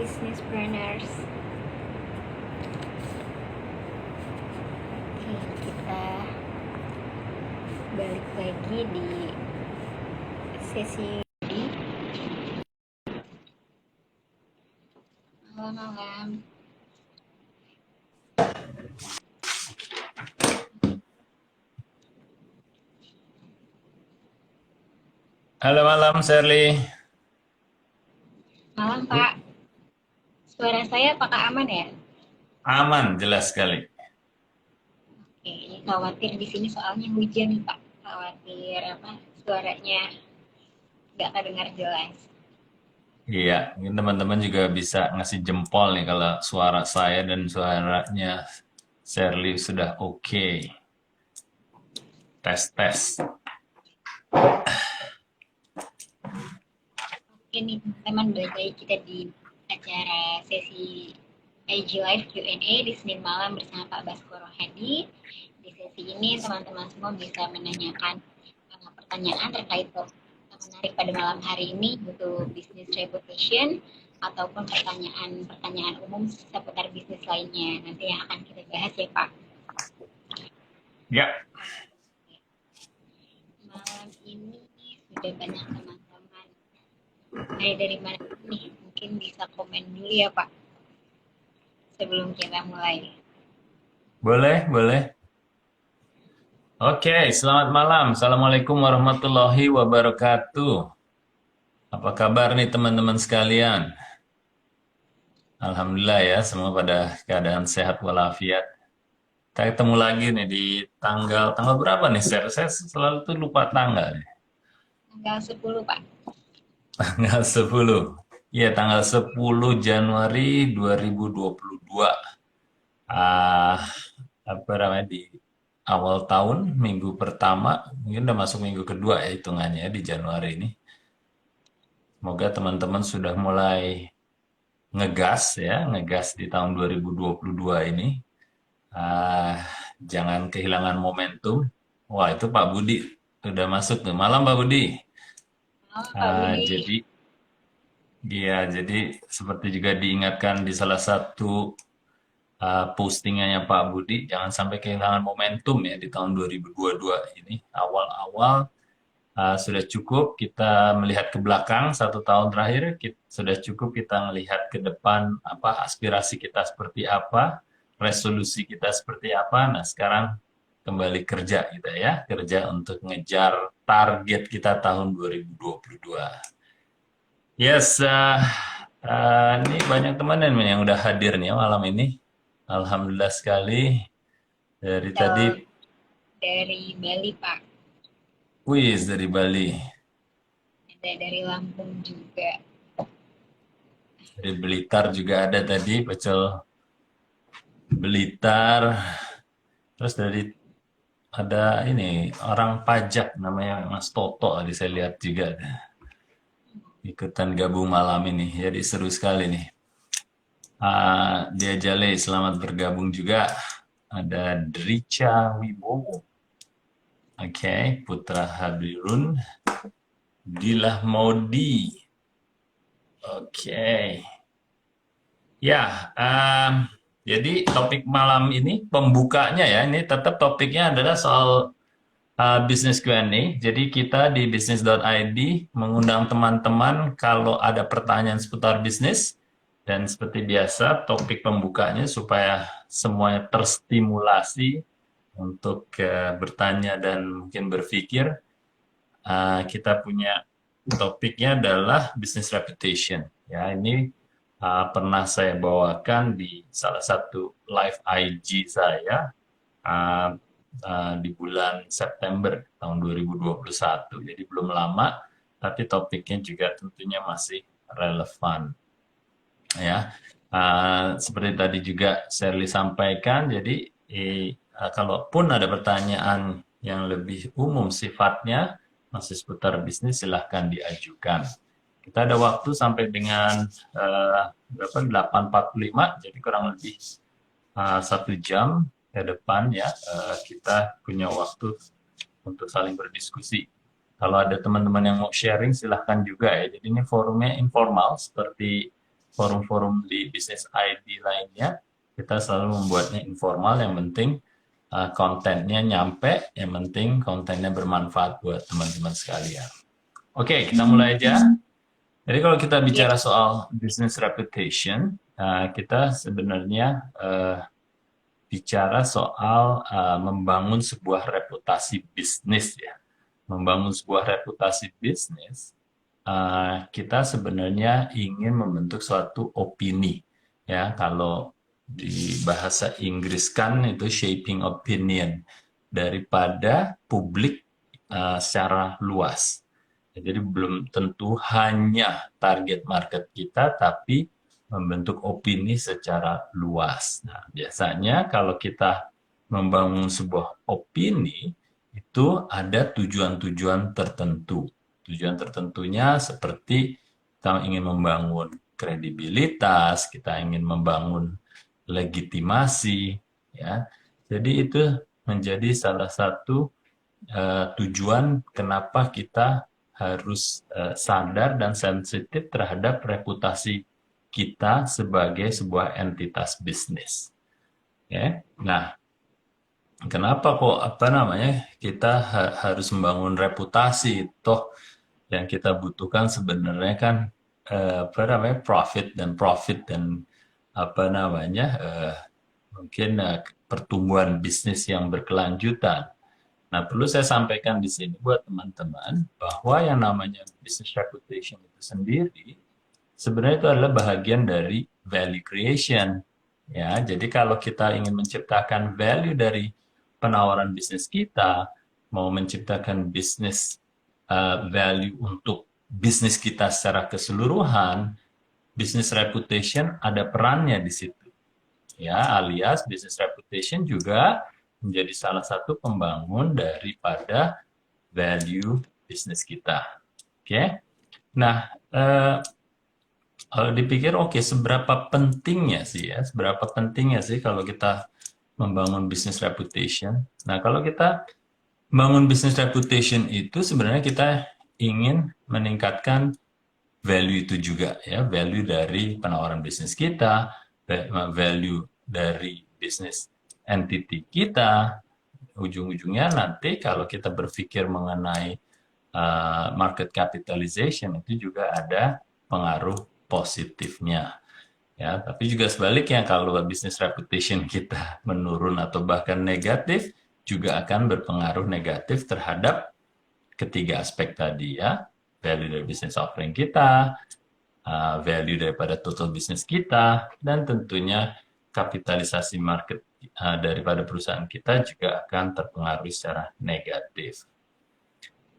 businessplanners. Oke, kita balik lagi di sesi malam-malam. Halo malam, Shirley. Malam, Pak. Suara saya apakah aman ya? Aman, jelas sekali. Oke, ini khawatir di sini soalnya hujan nih, Pak. Khawatir suaranya nggak kedengar jelas. Iya, ini teman-teman juga bisa ngasih jempol nih kalau suara saya dan suaranya Shirley sudah oke. Tes. Oke nih, teman-teman, balik lagi kita di acara sesi IG Live Q&A di Senin malam bersama Pak Baskoro Hadi. Di sesi ini teman-teman semua bisa menanyakan pertanyaan terkait topik menarik pada malam hari ini, yaitu business reputation ataupun pertanyaan umum seputar bisnis lainnya. Nanti yang akan kita bahas ya, Pak. Ya, Malam ini sudah banyak teman-teman. Dari mana nih? Mungkin bisa komen dulu ya, Pak, sebelum kita mulai. boleh. Oke, selamat malam. Assalamualaikum warahmatullahi wabarakatuh. Apa kabar nih teman-teman sekalian? Alhamdulillah ya, semua pada keadaan sehat walafiat. Kita ketemu lagi nih di tanggal berapa nih, Sir? Saya selalu tuh lupa tanggal nih. Tanggal 10, Pak. Tanggal 10. Iya, tanggal 10 Januari 2022. Ah, apa namanya di awal tahun, minggu pertama, mungkin udah masuk minggu kedua ya hitungannya ya, di Januari ini. Semoga teman-teman sudah mulai ngegas di tahun 2022 ini. Ah, jangan kehilangan momentum. Wah, itu Pak Budi sudah masuk tuh. Malam Pak Budi. Oh, Pak Budi. Jadi iya, jadi seperti juga diingatkan di salah satu postingannya Pak Budi, jangan sampai kehilangan momentum ya di tahun 2022 ini. Awal-awal sudah cukup kita melihat ke belakang 1 tahun terakhir, sudah cukup kita melihat ke depan apa aspirasi kita seperti apa, resolusi kita seperti apa. Nah, sekarang kembali kerja kita ya, kerja untuk ngejar target kita tahun 2022. Yes, ini banyak teman yang udah hadir nih ya malam ini. Alhamdulillah sekali. Dari tadi, Betul. Dari Bali, Pak. wis dari Bali, Ada dari Lampung juga. dari Blitar juga ada tadi, pecel Blitar. Terus dari ada ini orang pajak namanya Mas Toto, tadi saya lihat juga ikutan gabung malam ini. Jadi seru sekali nih. Dia Jale, selamat bergabung juga. Ada Drica Wibowo. Oke, Putra Habirun, Dilah Maudi. Oke. Ya, jadi topik malam ini pembukanya ya, ini tetap topiknya adalah soal business Q&A. Jadi kita di bisnis.id mengundang teman-teman kalau ada pertanyaan seputar bisnis. Dan seperti biasa, topik pembukanya supaya semuanya terstimulasi untuk bertanya dan mungkin berpikir. Kita punya topiknya adalah business reputation. Ya, ini pernah saya bawakan di salah satu live IG saya uh, di bulan September tahun 2021. Jadi belum lama, tapi topiknya juga tentunya masih relevan. Ya, seperti tadi juga Shirley sampaikan, jadi kalaupun ada pertanyaan yang lebih umum sifatnya, masih seputar bisnis, silahkan diajukan. Kita ada waktu sampai dengan 8.45, jadi kurang lebih 1 jam ke depan ya, kita punya waktu untuk saling berdiskusi. Kalau ada teman-teman yang mau sharing, silahkan juga ya. Jadi ini forumnya informal, seperti forum-forum di bisnis ID lainnya, kita selalu membuatnya informal, yang penting kontennya nyampe, yang penting kontennya bermanfaat buat teman-teman sekalian. Oke, kita mulai aja. Jadi kalau kita Ya, bicara soal business reputation, kita sebenarnya bicara soal membangun sebuah reputasi bisnis ya. Membangun sebuah reputasi bisnis, kita sebenarnya ingin membentuk suatu opini ya. Kalau di bahasa Inggris kan itu shaping opinion daripada publik secara luas. Jadi belum tentu hanya target market kita, tapi membentuk opini secara luas. Nah, biasanya kalau kita membangun sebuah opini, itu ada tujuan-tujuan tertentu. Tujuan tertentunya seperti kita ingin membangun kredibilitas, kita ingin membangun legitimasi, ya. Jadi itu menjadi salah satu tujuan kenapa kita harus sadar dan sensitif terhadap reputasi kita sebagai sebuah entitas bisnis. Ya. Nah, kenapa kok kita harus membangun reputasi? Toh yang kita butuhkan sebenarnya kan profit dan mungkin pertumbuhan bisnis yang berkelanjutan. Nah, perlu saya sampaikan di sini buat teman-teman bahwa yang namanya business reputation itu sendiri sebenarnya itu adalah bahagian dari value creation. Ya, jadi kalau kita ingin menciptakan value dari penawaran bisnis kita, mau menciptakan bisnis value untuk bisnis kita secara keseluruhan, business reputation ada perannya di situ. Ya, alias business reputation juga menjadi salah satu pembangun daripada value bisnis kita. Oke. Nah, kalau dipikir seberapa pentingnya sih kalau kita membangun business reputation. Nah, kalau kita membangun business reputation itu sebenarnya kita ingin meningkatkan value itu juga ya, value dari penawaran bisnis kita, value dari bisnis entity kita. Ujung-ujungnya nanti kalau kita berpikir mengenai market capitalization itu juga ada pengaruh positifnya. Ya, tapi juga sebaliknya kalau business reputation kita menurun atau bahkan negatif juga akan berpengaruh negatif terhadap ketiga aspek tadi ya, value dari business offering kita, value daripada total business kita, dan tentunya kapitalisasi market daripada perusahaan kita juga akan terpengaruh secara negatif.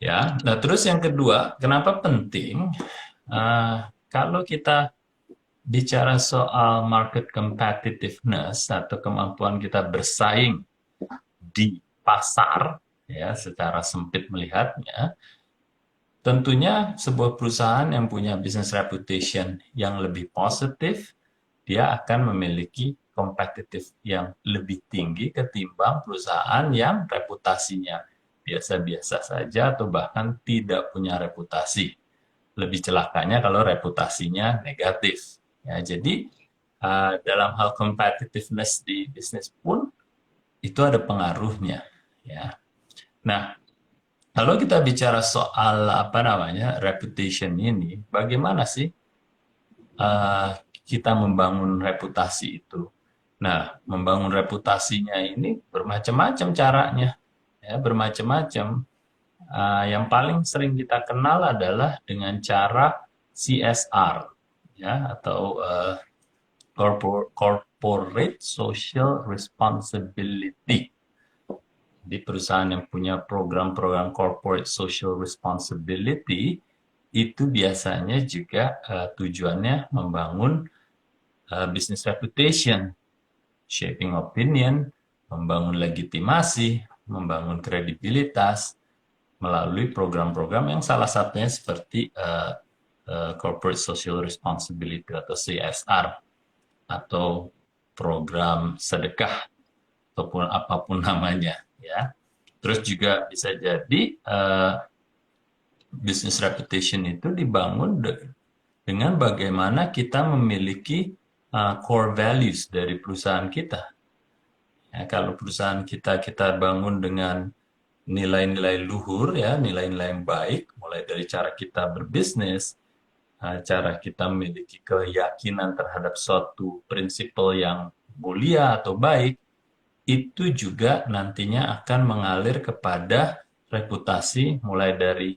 Ya, nah terus yang kedua, kenapa penting? Kalau kita bicara soal market competitiveness atau kemampuan kita bersaing di pasar, ya secara sempit melihatnya, tentunya sebuah perusahaan yang punya business reputation yang lebih positif, dia akan memiliki kompetitif yang lebih tinggi ketimbang perusahaan yang reputasinya biasa-biasa saja atau bahkan tidak punya reputasi. Lebih celakanya kalau reputasinya negatif. Ya, jadi dalam hal competitiveness di bisnis pun itu ada pengaruhnya. Ya. Nah, kalau kita bicara soal reputation ini, bagaimana sih kita membangun reputasi itu? Nah, membangun reputasinya ini bermacam-macam caranya, ya bermacam-macam. Yang paling sering kita kenal adalah dengan cara CSR, ya atau Corporate Social Responsibility. Di perusahaan yang punya program-program Corporate Social Responsibility itu biasanya juga tujuannya membangun business reputation, shaping opinion, membangun legitimasi, membangun kredibilitas melalui program-program yang salah satunya seperti Corporate Social Responsibility atau CSR atau program sedekah ataupun apapun namanya ya. Terus juga bisa jadi business reputation itu dibangun dengan bagaimana kita memiliki core values dari perusahaan kita. Ya, kalau perusahaan kita bangun dengan nilai-nilai luhur ya, nilai-nilai yang baik, mulai dari cara kita berbisnis, cara kita memiliki keyakinan terhadap suatu prinsipal yang mulia atau baik, itu juga nantinya akan mengalir kepada reputasi mulai dari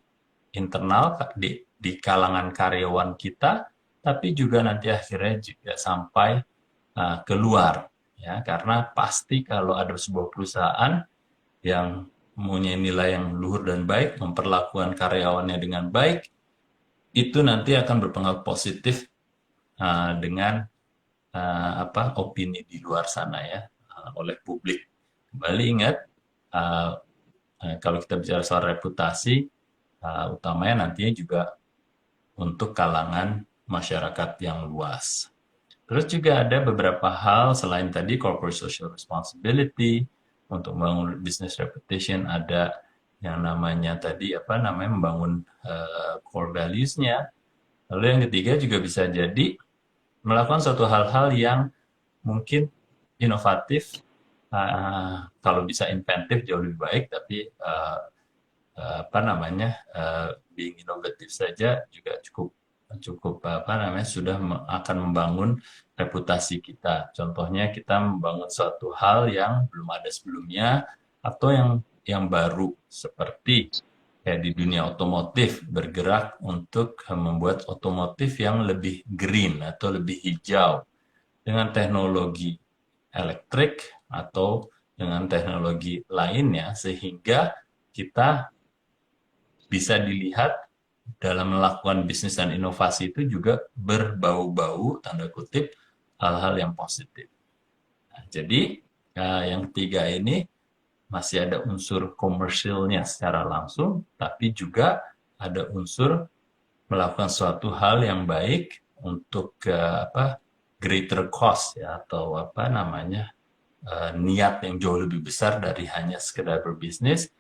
internal di kalangan karyawan kita, tapi juga nanti akhirnya juga sampai keluar ya, karena pasti kalau ada sebuah perusahaan yang mempunyai nilai yang luhur dan baik, memperlakukan karyawannya dengan baik, itu nanti akan berpengaruh positif dengan opini di luar sana ya, oleh publik. Kembali ingat, kalau kita bicara soal reputasi, utamanya nantinya juga untuk kalangan masyarakat yang luas. Terus juga ada beberapa hal selain tadi corporate social responsibility, untuk membangun business reputation ada yang namanya tadi membangun core values-nya. Lalu yang ketiga juga bisa jadi melakukan suatu hal-hal yang mungkin inovatif, kalau bisa inventif jauh lebih baik, tapi being inovatif saja juga cukup cukup sudah akan membangun reputasi kita. Contohnya kita membangun suatu hal yang belum ada sebelumnya atau yang baru, seperti kayak di dunia otomotif, bergerak untuk membuat otomotif yang lebih green atau lebih hijau dengan teknologi elektrik atau dengan teknologi lainnya, sehingga kita bisa dilihat dalam melakukan bisnis dan inovasi itu juga berbau-bau, tanda kutip, hal-hal yang positif. Nah, jadi yang ketiga ini masih ada unsur komersilnya secara langsung, tapi juga ada unsur melakukan suatu hal yang baik untuk greater cost ya, atau niat yang jauh lebih besar dari hanya sekedar berbisnis,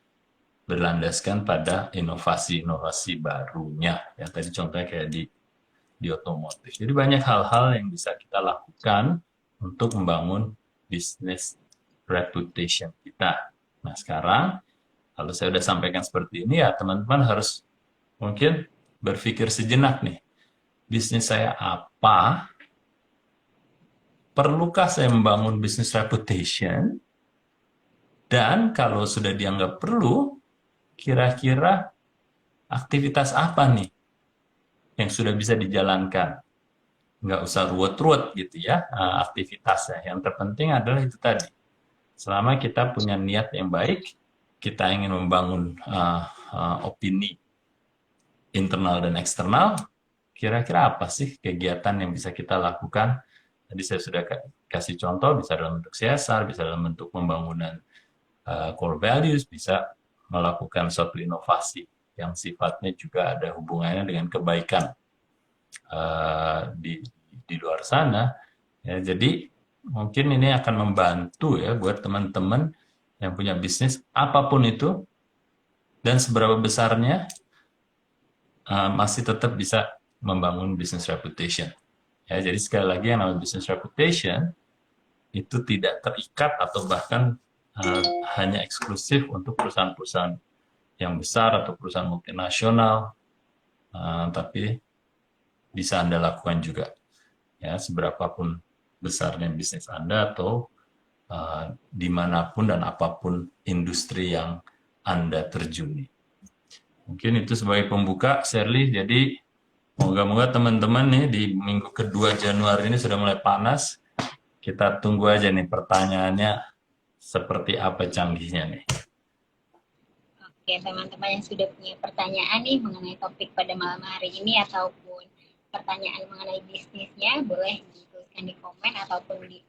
berlandaskan pada inovasi-inovasi barunya. Ya, tadi contohnya kayak di otomotif. Jadi banyak hal-hal yang bisa kita lakukan untuk membangun bisnis reputation kita. Nah, sekarang kalau saya sudah sampaikan seperti ini, ya teman-teman harus mungkin berpikir sejenak nih. Bisnis saya apa? Perlukah saya membangun bisnis reputation? Dan kalau sudah dianggap perlu, kira-kira aktivitas apa nih yang sudah bisa dijalankan? Nggak usah ruwet-ruwet gitu ya aktivitasnya. Yang terpenting adalah itu tadi. Selama kita punya niat yang baik, kita ingin membangun opini internal dan eksternal, kira-kira apa sih kegiatan yang bisa kita lakukan? Tadi saya sudah kasih contoh, bisa dalam bentuk CSR, bisa dalam bentuk pembangunan core values, bisa melakukan suatu inovasi yang sifatnya juga ada hubungannya dengan kebaikan di luar sana. Ya, jadi mungkin ini akan membantu ya buat teman-teman yang punya bisnis apapun itu, dan seberapa besarnya masih tetap bisa membangun business reputation. Ya, jadi sekali lagi yang namanya business reputation itu tidak terikat atau bahkan hanya eksklusif untuk perusahaan-perusahaan yang besar atau perusahaan multinasional, tapi bisa Anda lakukan juga. Ya, seberapapun besarnya bisnis Anda atau dimanapun dan apapun industri yang Anda terjuni. Mungkin itu sebagai pembuka, Shirley. Jadi moga-moga teman-teman nih di minggu kedua Januari ini sudah mulai panas. Kita tunggu aja nih pertanyaannya seperti apa canggihnya nih. Oke, teman-teman yang sudah punya pertanyaan nih mengenai topik pada malam hari ini ataupun pertanyaan mengenai bisnisnya, boleh dituliskan di komen ataupun di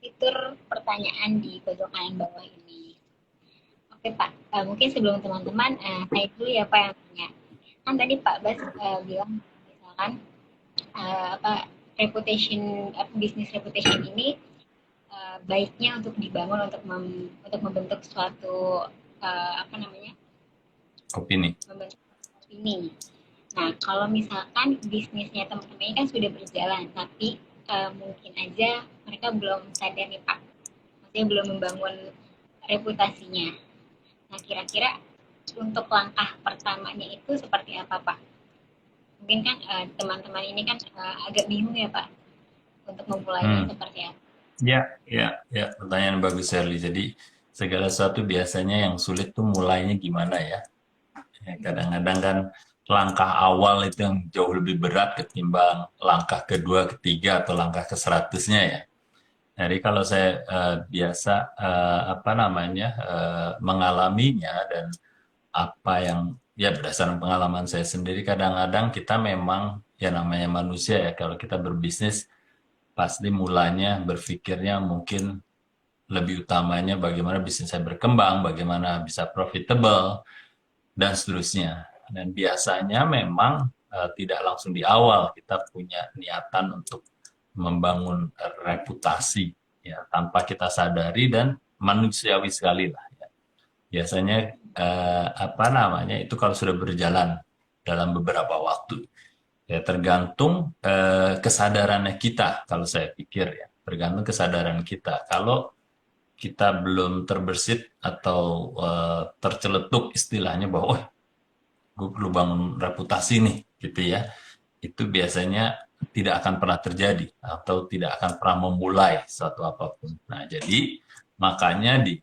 fitur pertanyaan di pojok kanan bawah ini. Oke Pak, mungkin sebelum teman-teman, saya dulu ya Pak yang tanya. Kan tadi Pak Bas bilang misalkan bisnis reputation ini baiknya untuk dibangun untuk membentuk suatu Opini. membentuk opini. Nah, kalau misalkan bisnisnya teman-teman ini kan sudah berjalan, tapi mungkin aja mereka belum sadar nih Pak, maksudnya belum membangun reputasinya. Nah, kira-kira untuk langkah pertamanya itu seperti apa Pak? Mungkin kan teman-teman ini kan agak bingung ya Pak, untuk memulainya Hmm. seperti apa. Ya, ya, ya, pertanyaan bagus Sherly. Jadi segala sesuatu biasanya yang sulit tuh mulainya gimana ya? Ya, kadang-kadang kan langkah awal itu yang jauh lebih berat ketimbang langkah kedua, ketiga, atau langkah ke seratusnya ya. Jadi kalau saya biasa apa namanya mengalaminya dan apa yang ya berdasarkan pengalaman saya sendiri kadang-kadang kita memang ya namanya manusia ya kalau kita berbisnis pasti mulanya berpikirnya mungkin lebih utamanya bagaimana bisnis saya berkembang, bagaimana bisa profitable, dan seterusnya. Dan biasanya memang tidak langsung di awal kita punya niatan untuk membangun reputasi ya tanpa kita sadari dan manusiawi sekali lah. Ya. Biasanya apa namanya itu kalau sudah berjalan dalam beberapa waktu ya tergantung kesadarannya kita kalau saya pikir ya tergantung kesadaran kita. Kalau kita belum terbersit atau terceletuk istilahnya bahwa oh gue perlu bangun reputasi nih gitu ya itu biasanya tidak akan pernah terjadi atau tidak akan pernah memulai suatu apapun. Nah jadi makanya di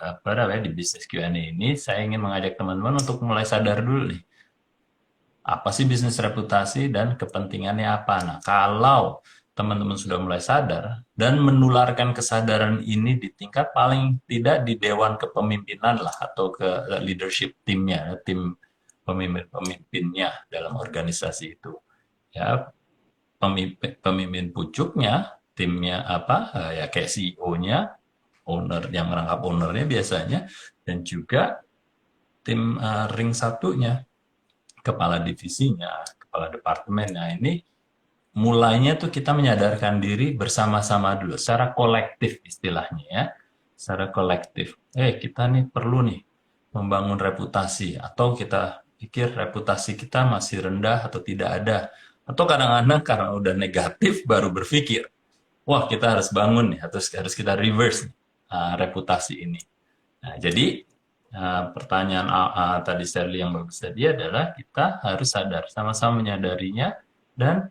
apa namanya di bisnis Q&A ini saya ingin mengajak teman-teman untuk mulai sadar dulu nih apa sih bisnis reputasi dan kepentingannya apa. Nah kalau teman-teman sudah mulai sadar dan menularkan kesadaran ini di tingkat paling tidak di dewan kepemimpinan lah atau ke leadership timnya, tim pemimpin-pemimpinnya dalam organisasi itu. Ya, pemimpin pucuknya, timnya apa, ya kayak CEO-nya, owner yang merangkap ownernya biasanya, dan juga tim ring satunya, kepala divisinya, kepala departemennya ini mulainya tuh kita menyadarkan diri bersama-sama dulu, secara kolektif istilahnya ya, secara kolektif. Kita nih perlu nih membangun reputasi, atau kita pikir reputasi kita masih rendah atau tidak ada, atau kadang-kadang karena udah negatif baru berpikir, wah kita harus bangun nih, harus kita reverse nih, reputasi ini. Nah, jadi pertanyaan tadi Sterling yang bagus tadi adalah kita harus sadar, sama-sama menyadarinya dan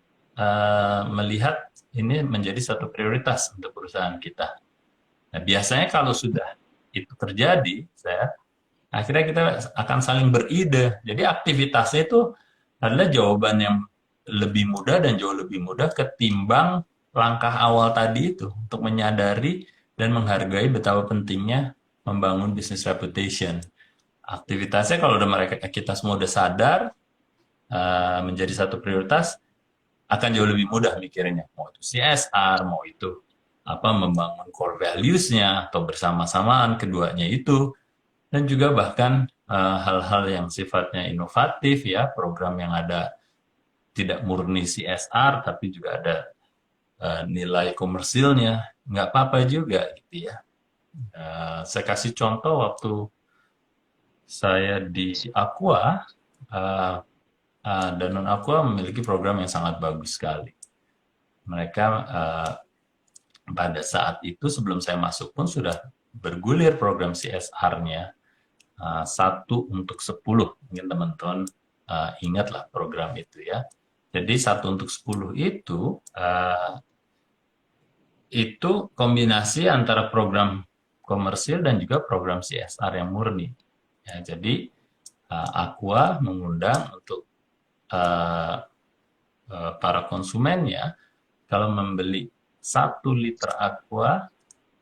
melihat ini menjadi satu prioritas untuk perusahaan kita. Nah, biasanya kalau sudah itu terjadi, akhirnya kita akan saling beride. Jadi aktivitasnya itu adalah jawaban yang lebih mudah dan jauh lebih mudah ketimbang langkah awal tadi itu untuk menyadari dan menghargai betapa pentingnya membangun business reputation. Aktivitasnya kalau udah mereka kita semua udah sadar menjadi satu prioritas akan jauh lebih mudah mikirnya. Mau itu CSR, mau itu apa membangun core values-nya atau bersama-samaan keduanya itu dan juga bahkan hal-hal yang sifatnya inovatif ya, program yang ada tidak murni CSR tapi juga ada nilai komersilnya, nggak apa-apa juga gitu ya. Saya kasih contoh waktu saya di Aqua, Danone Aqua memiliki program yang sangat bagus sekali. Mereka pada saat itu sebelum saya masuk pun sudah bergulir program CSR-nya 1/10. Mungkin teman-teman ingatlah program itu ya. Jadi 1/10 itu kombinasi antara program komersil dan juga program CSR yang murni. Ya, jadi Aqua mengundang untuk para konsumennya kalau membeli 1 liter Aqua,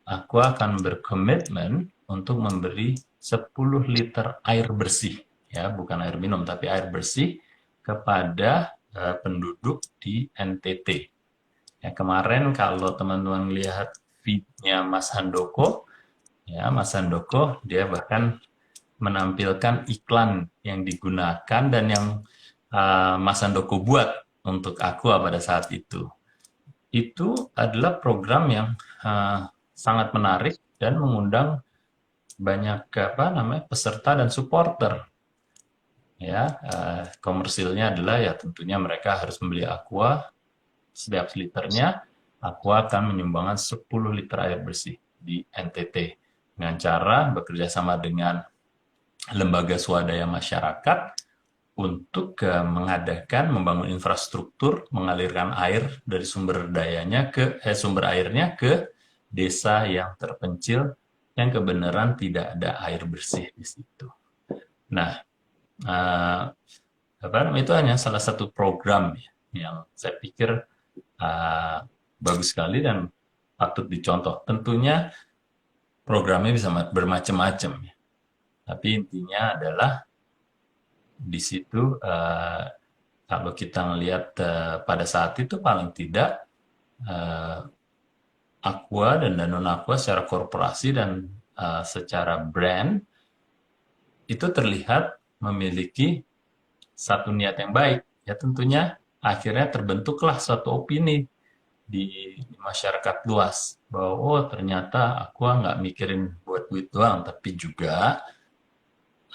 Aqua akan berkomitmen untuk memberi 10 liter air bersih, ya bukan air minum tapi air bersih kepada penduduk di NTT. Ya kemarin kalau teman-teman lihat feed-nya Mas Handoko, ya Mas Handoko dia bahkan menampilkan iklan yang digunakan dan yang Mas Handoko buat untuk Aqua pada saat itu. Itu adalah program yang sangat menarik dan mengundang banyak peserta dan supporter. ya. Komersilnya adalah ya tentunya mereka harus membeli Aqua. Setiap liternya Aqua akan menyumbangkan 10 liter air bersih di NTT dengan cara bekerja sama dengan lembaga swadaya masyarakat untuk membangun infrastruktur, mengalirkan air dari sumber airnya ke desa yang terpencil yang kebenaran tidak ada air bersih di situ. Nah, uh, itu hanya salah satu program yang saya pikir bagus sekali dan patut dicontoh. Tentunya programnya bisa bermacam-macam, tapi intinya adalah di situ kalau kita melihat pada saat itu paling tidak Aqua dan Danone Aqua secara korporasi dan secara brand itu terlihat memiliki satu niat yang baik. Ya tentunya akhirnya terbentuklah suatu opini di masyarakat luas bahwa oh ternyata Aqua nggak mikirin buat duit doang, tapi juga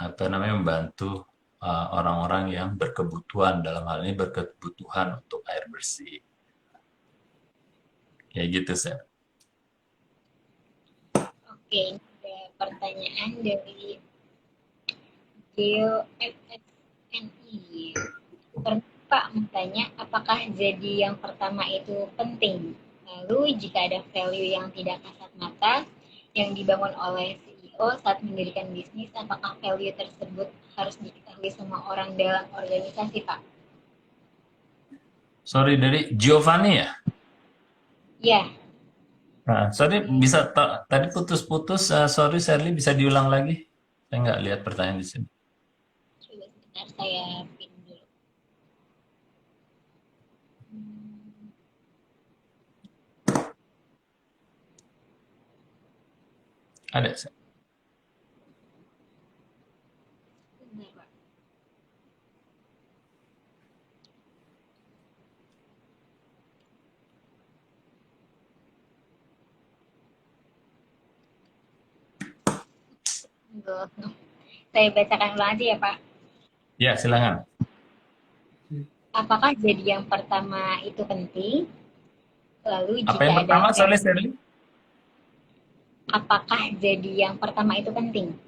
membantu orang-orang yang berkebutuhan, dalam hal ini berkebutuhan untuk air bersih. Kayak gitu, Sir. Oke, ini ada pertanyaan dari Geo FSNI. Pak bertanya, apakah jadi yang pertama itu penting? Lalu jika ada value yang tidak kasat mata yang dibangun oleh CEO saat mendirikan bisnis, apakah value tersebut harus diketahui semua orang dalam organisasi, Pak? Sorry, dari Giovanni ya? Ya. Nah, sorry, bisa tadi putus-putus. Sorry, Sherly, bisa diulang lagi? Saya nggak lihat pertanyaan di sini. Coba sebentar saya pin dulu. Ada, Sir. Sebentar, Pak. Saya bacakan ulang aja ya, Pak. Ya, silakan. Apakah jadi yang pertama itu penting? Lalu Apa yang jika ada pertama, sorry, Sherly? apakah jadi yang pertama itu penting?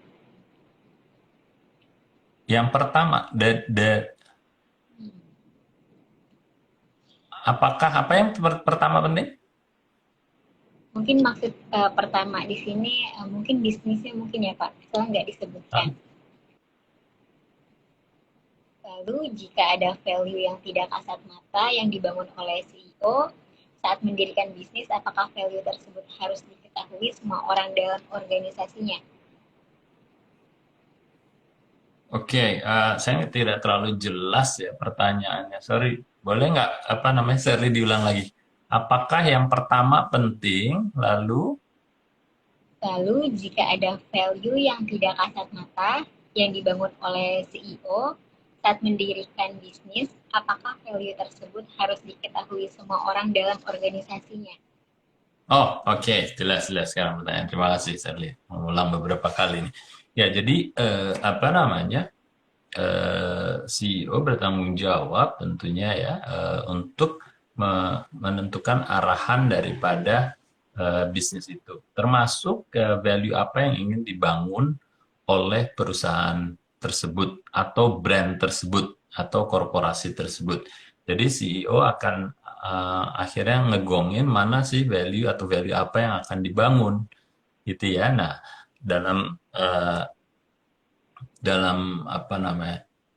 Yang pertama, apakah apa yang pertama penting? Mungkin maksud pertama di sini mungkin bisnisnya mungkin ya Pak, soalnya nggak disebutkan. Hah? Lalu jika ada value yang tidak kasat mata yang dibangun oleh CEO saat mendirikan bisnis, apakah value tersebut harus diketahui semua orang dalam organisasinya? Oke, saya tidak terlalu jelas ya pertanyaannya. Sorry, boleh nggak Sherly diulang lagi? Apakah yang pertama penting, lalu Lalu jika ada value yang tidak kasat mata yang dibangun oleh CEO saat mendirikan bisnis, apakah value tersebut harus diketahui semua orang dalam organisasinya? oh oke, jelas sekarang pertanyaan. Terima kasih Sherly, mengulang beberapa kali nih. Ya, jadi CEO bertanggung jawab tentunya ya untuk menentukan arahan daripada bisnis itu, termasuk value apa yang ingin dibangun oleh perusahaan tersebut atau brand tersebut atau korporasi tersebut. Jadi CEO akan akhirnya ngegongin mana sih value atau value apa yang akan dibangun gitu ya. Nah, dalam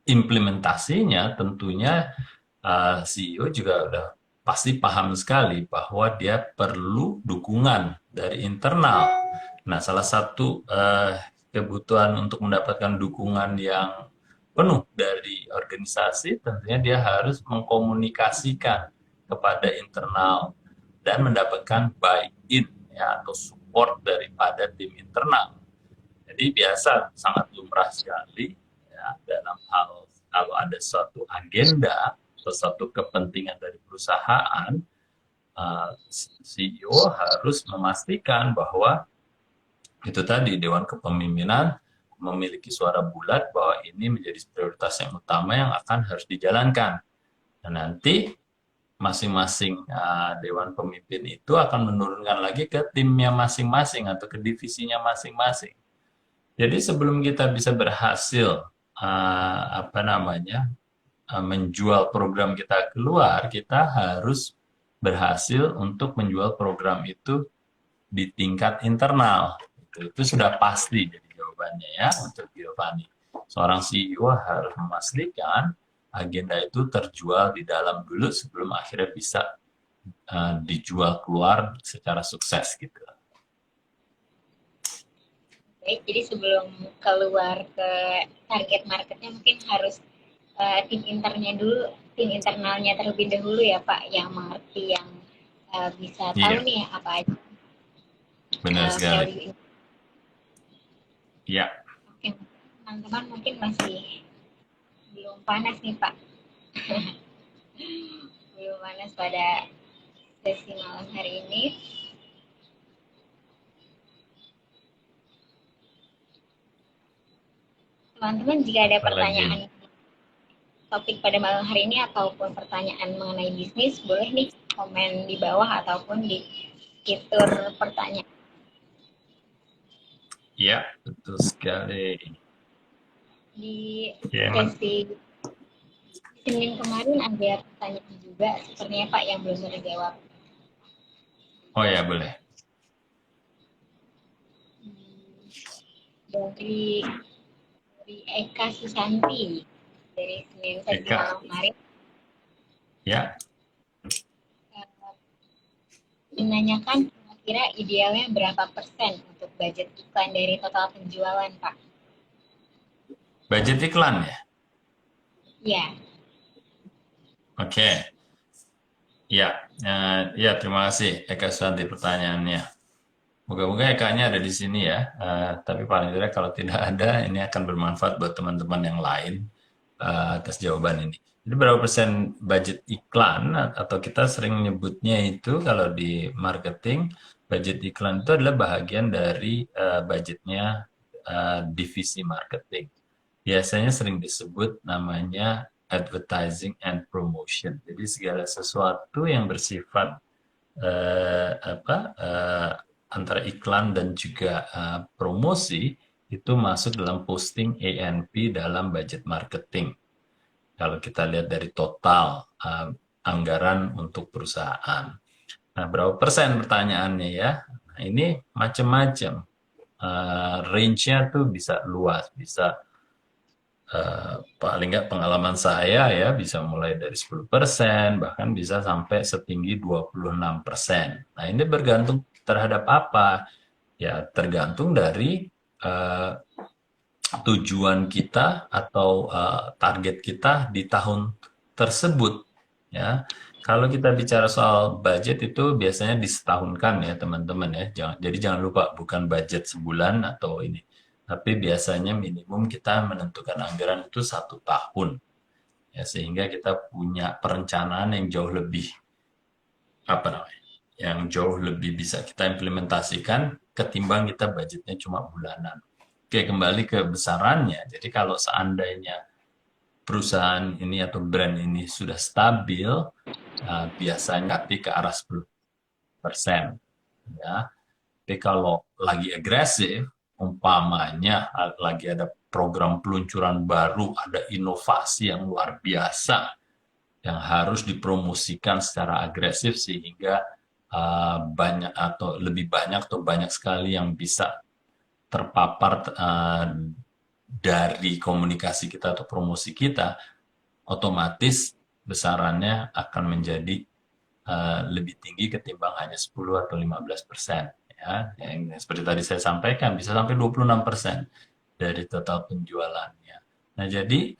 implementasinya tentunya CEO juga udah pasti paham sekali bahwa dia perlu dukungan dari internal. Nah, salah satu kebutuhan untuk mendapatkan dukungan yang penuh dari organisasi tentunya dia harus mengkomunikasikan kepada internal dan mendapatkan buy-in ya, atau support daripada tim internal. Jadi biasa sangat lumrah sekali ya, dalam hal kalau ada suatu agenda atau suatu kepentingan dari perusahaan, CEO harus memastikan bahwa itu tadi Dewan Kepemimpinan memiliki suara bulat bahwa ini menjadi prioritas yang utama yang akan harus dijalankan. Dan nanti masing-masing dewan pemimpin itu akan menurunkan lagi ke timnya masing-masing atau ke divisinya masing-masing. Jadi sebelum kita bisa berhasil menjual program kita keluar, kita harus berhasil untuk menjual program itu di tingkat internal. Itu sudah pasti jadi jawabannya ya untuk Giovanni. Seorang CEO harus memastikan agenda itu terjual di dalam dulu sebelum akhirnya bisa dijual keluar secara sukses gitu. Baik, jadi sebelum keluar ke target marketnya mungkin harus tim internalnya terlebih dahulu ya Pak, yang mengerti, yang bisa tahu Iya, nih apa aja benar sekali. value. Ya, Oke, teman-teman mungkin masih belum panas nih Pak, belum panas pada sesi malam hari ini. Teman-teman jika ada pertanyaan topik pada malam hari ini ataupun pertanyaan mengenai bisnis, boleh nih komen di bawah ataupun di fitur pertanyaan. ya, betul sekali. Di Ya, sesi Senin kemarin ada pertanyaan juga sepertinya Pak yang belum terjawab. oh ya boleh. Dari Eka Susanti dari Senin sesi malam kemarin Ya, menanyakan kira-kira idealnya berapa persen untuk budget iklan dari total penjualan Pak? budget iklan ya. Ya. Oke. Ya, ya terima kasih Eka Susanti pertanyaannya. Moga-moga Eka-nya ada di sini ya. Tapi paling tidak kalau tidak ada, ini akan bermanfaat buat teman-teman yang lain atas jawaban ini. Jadi berapa persen budget iklan atau kita sering menyebutnya itu kalau di marketing, budget iklan itu adalah bahagian dari budgetnya divisi marketing. Biasanya sering disebut namanya advertising and promotion. Jadi segala sesuatu yang bersifat antara iklan dan juga promosi itu masuk dalam posting A&P dalam budget marketing. Kalau kita lihat dari total anggaran untuk perusahaan. Nah, berapa persen pertanyaannya ya? Nah, ini macam-macam. Range-nya tuh bisa luas, bisa paling nggak pengalaman saya ya bisa mulai dari 10%, bahkan bisa sampai setinggi 26%. Nah, ini bergantung terhadap apa? Ya, tergantung dari tujuan kita atau target kita di tahun tersebut. Ya, kalau kita bicara soal budget itu biasanya disetahunkan ya teman-teman ya. Jadi jangan lupa bukan budget sebulan atau ini, tapi biasanya minimum kita menentukan anggaran itu 1 tahun. Ya, sehingga kita punya perencanaan yang jauh lebih yang jauh lebih bisa kita implementasikan ketimbang kita budgetnya cuma bulanan. Oke, kembali ke besarannya. Jadi kalau seandainya perusahaan ini atau brand ini sudah stabil, biasanya ke arah 10%. Ya. Tapi kalau lagi agresif, umpamanya lagi ada program peluncuran baru, ada inovasi yang luar biasa yang harus dipromosikan secara agresif sehingga banyak atau lebih banyak atau banyak sekali yang bisa terpapar dari komunikasi kita atau promosi kita, otomatis besarannya akan menjadi lebih tinggi ketimbang hanya 10 atau 15%. Ya, yang seperti tadi saya sampaikan bisa sampai 26% dari total penjualannya. Nah, jadi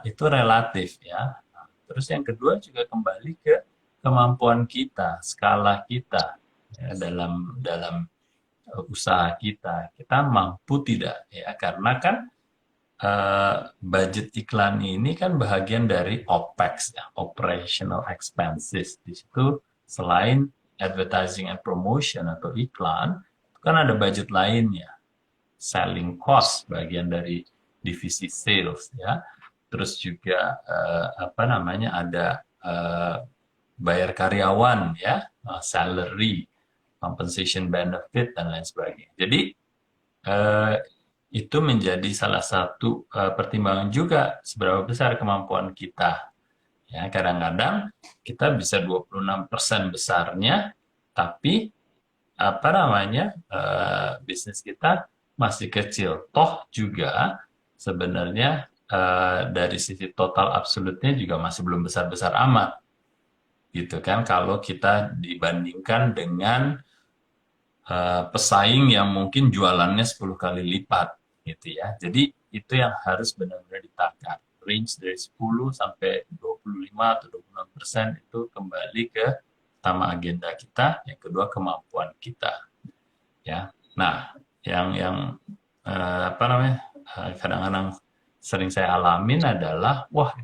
itu relatif ya. Terus yang kedua juga kembali ke kemampuan kita, skala kita ya, dalam usaha kita mampu tidak ya, karena kan budget iklan ini kan bagian dari OPEX ya, operational expenses. Di situ selain advertising and promotion atau iklan, itu kan ada budget lainnya selling cost, bagian dari divisi sales ya. Terus juga apa namanya ada bayar karyawan ya, salary, compensation benefit dan lain sebagainya. Jadi eh, itu menjadi salah satu pertimbangan juga seberapa besar kemampuan kita. Ya, kadang-kadang kita bisa 26% besarnya, tapi apa namanya bisnis kita masih kecil. Toh juga sebenarnya dari sisi total absolutnya juga masih belum besar-besar amat, gitu kan? Kalau kita dibandingkan dengan pesaing yang mungkin jualannya 10 kali lipat, gitu ya. Jadi itu yang harus benar-benar ditata. Range dari 10 sampai 25 atau 26% itu kembali ke pertama agenda kita, yang kedua kemampuan kita, ya. Nah, yang apa namanya kadang-kadang sering saya alamin adalah, wah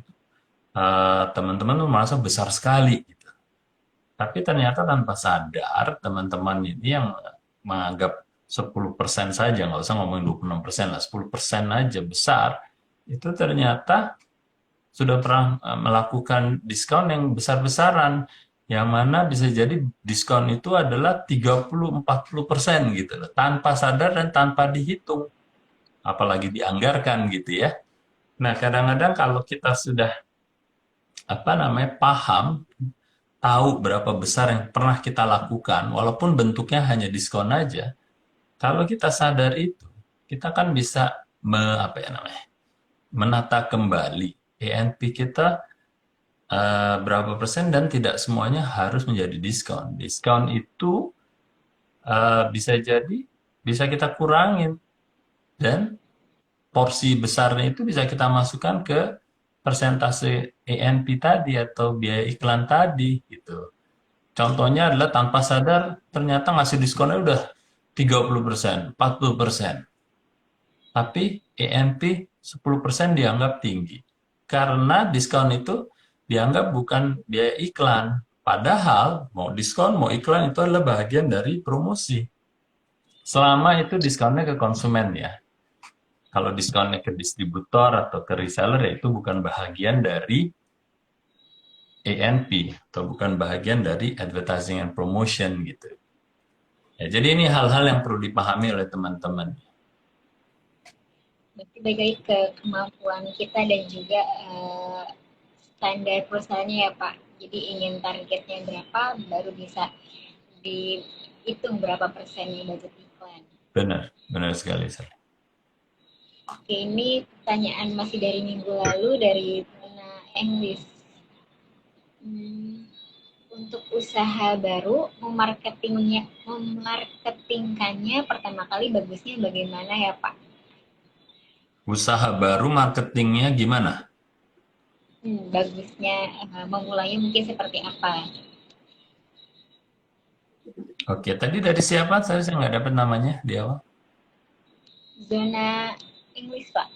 teman-teman tuh merasa besar sekali, gitu. Tapi ternyata tanpa sadar teman-teman ini yang menganggap 10% saja, nggak usah ngomongin 26% lah, 10% aja besar, itu ternyata sudah pernah melakukan diskon yang besar-besaran, yang mana bisa jadi diskon itu adalah 30-40% gitu loh, tanpa sadar dan tanpa dihitung, apalagi dianggarkan gitu ya. Nah, kadang-kadang kalau kita sudah apa namanya paham, tahu berapa besar yang pernah kita lakukan, walaupun bentuknya hanya diskon aja, kalau kita sadar itu, kita kan bisa apa ya namanya, menata kembali ENP kita berapa persen dan tidak semuanya harus menjadi diskon. Diskon itu bisa jadi bisa kita kurangin dan porsi besarnya itu bisa kita masukkan ke persentase ENP tadi atau biaya iklan tadi gitu. Contohnya adalah tanpa sadar ternyata ngasih diskonnya udah 30%, 40%. Tapi ENP 10% dianggap tinggi. Karena diskon itu dianggap bukan biaya iklan. Padahal mau diskon, mau iklan itu adalah bagian dari promosi. Selama itu diskonnya ke konsumen ya. Kalau diskonnya ke distributor atau ke reseller ya itu bukan bagian dari ENP atau bukan bagian dari advertising and promotion gitu. Ya, jadi ini hal-hal yang perlu dipahami oleh teman-teman. Berarti balik lagi ke kemampuan kita dan juga standar perusahaannya ya Pak. Jadi ingin targetnya berapa, baru bisa dihitung berapa persennya budget iklan. Benar, benar sekali. Oke, ini pertanyaan masih dari minggu lalu dari Dona English. Untuk usaha baru, memarketingkannya pertama kali bagusnya bagaimana ya Pak? Usaha baru marketingnya gimana? Bagusnya memulainya mungkin seperti apa? Oke, tadi dari siapa? Saya nggak dapat namanya di awal. Zona English Pak.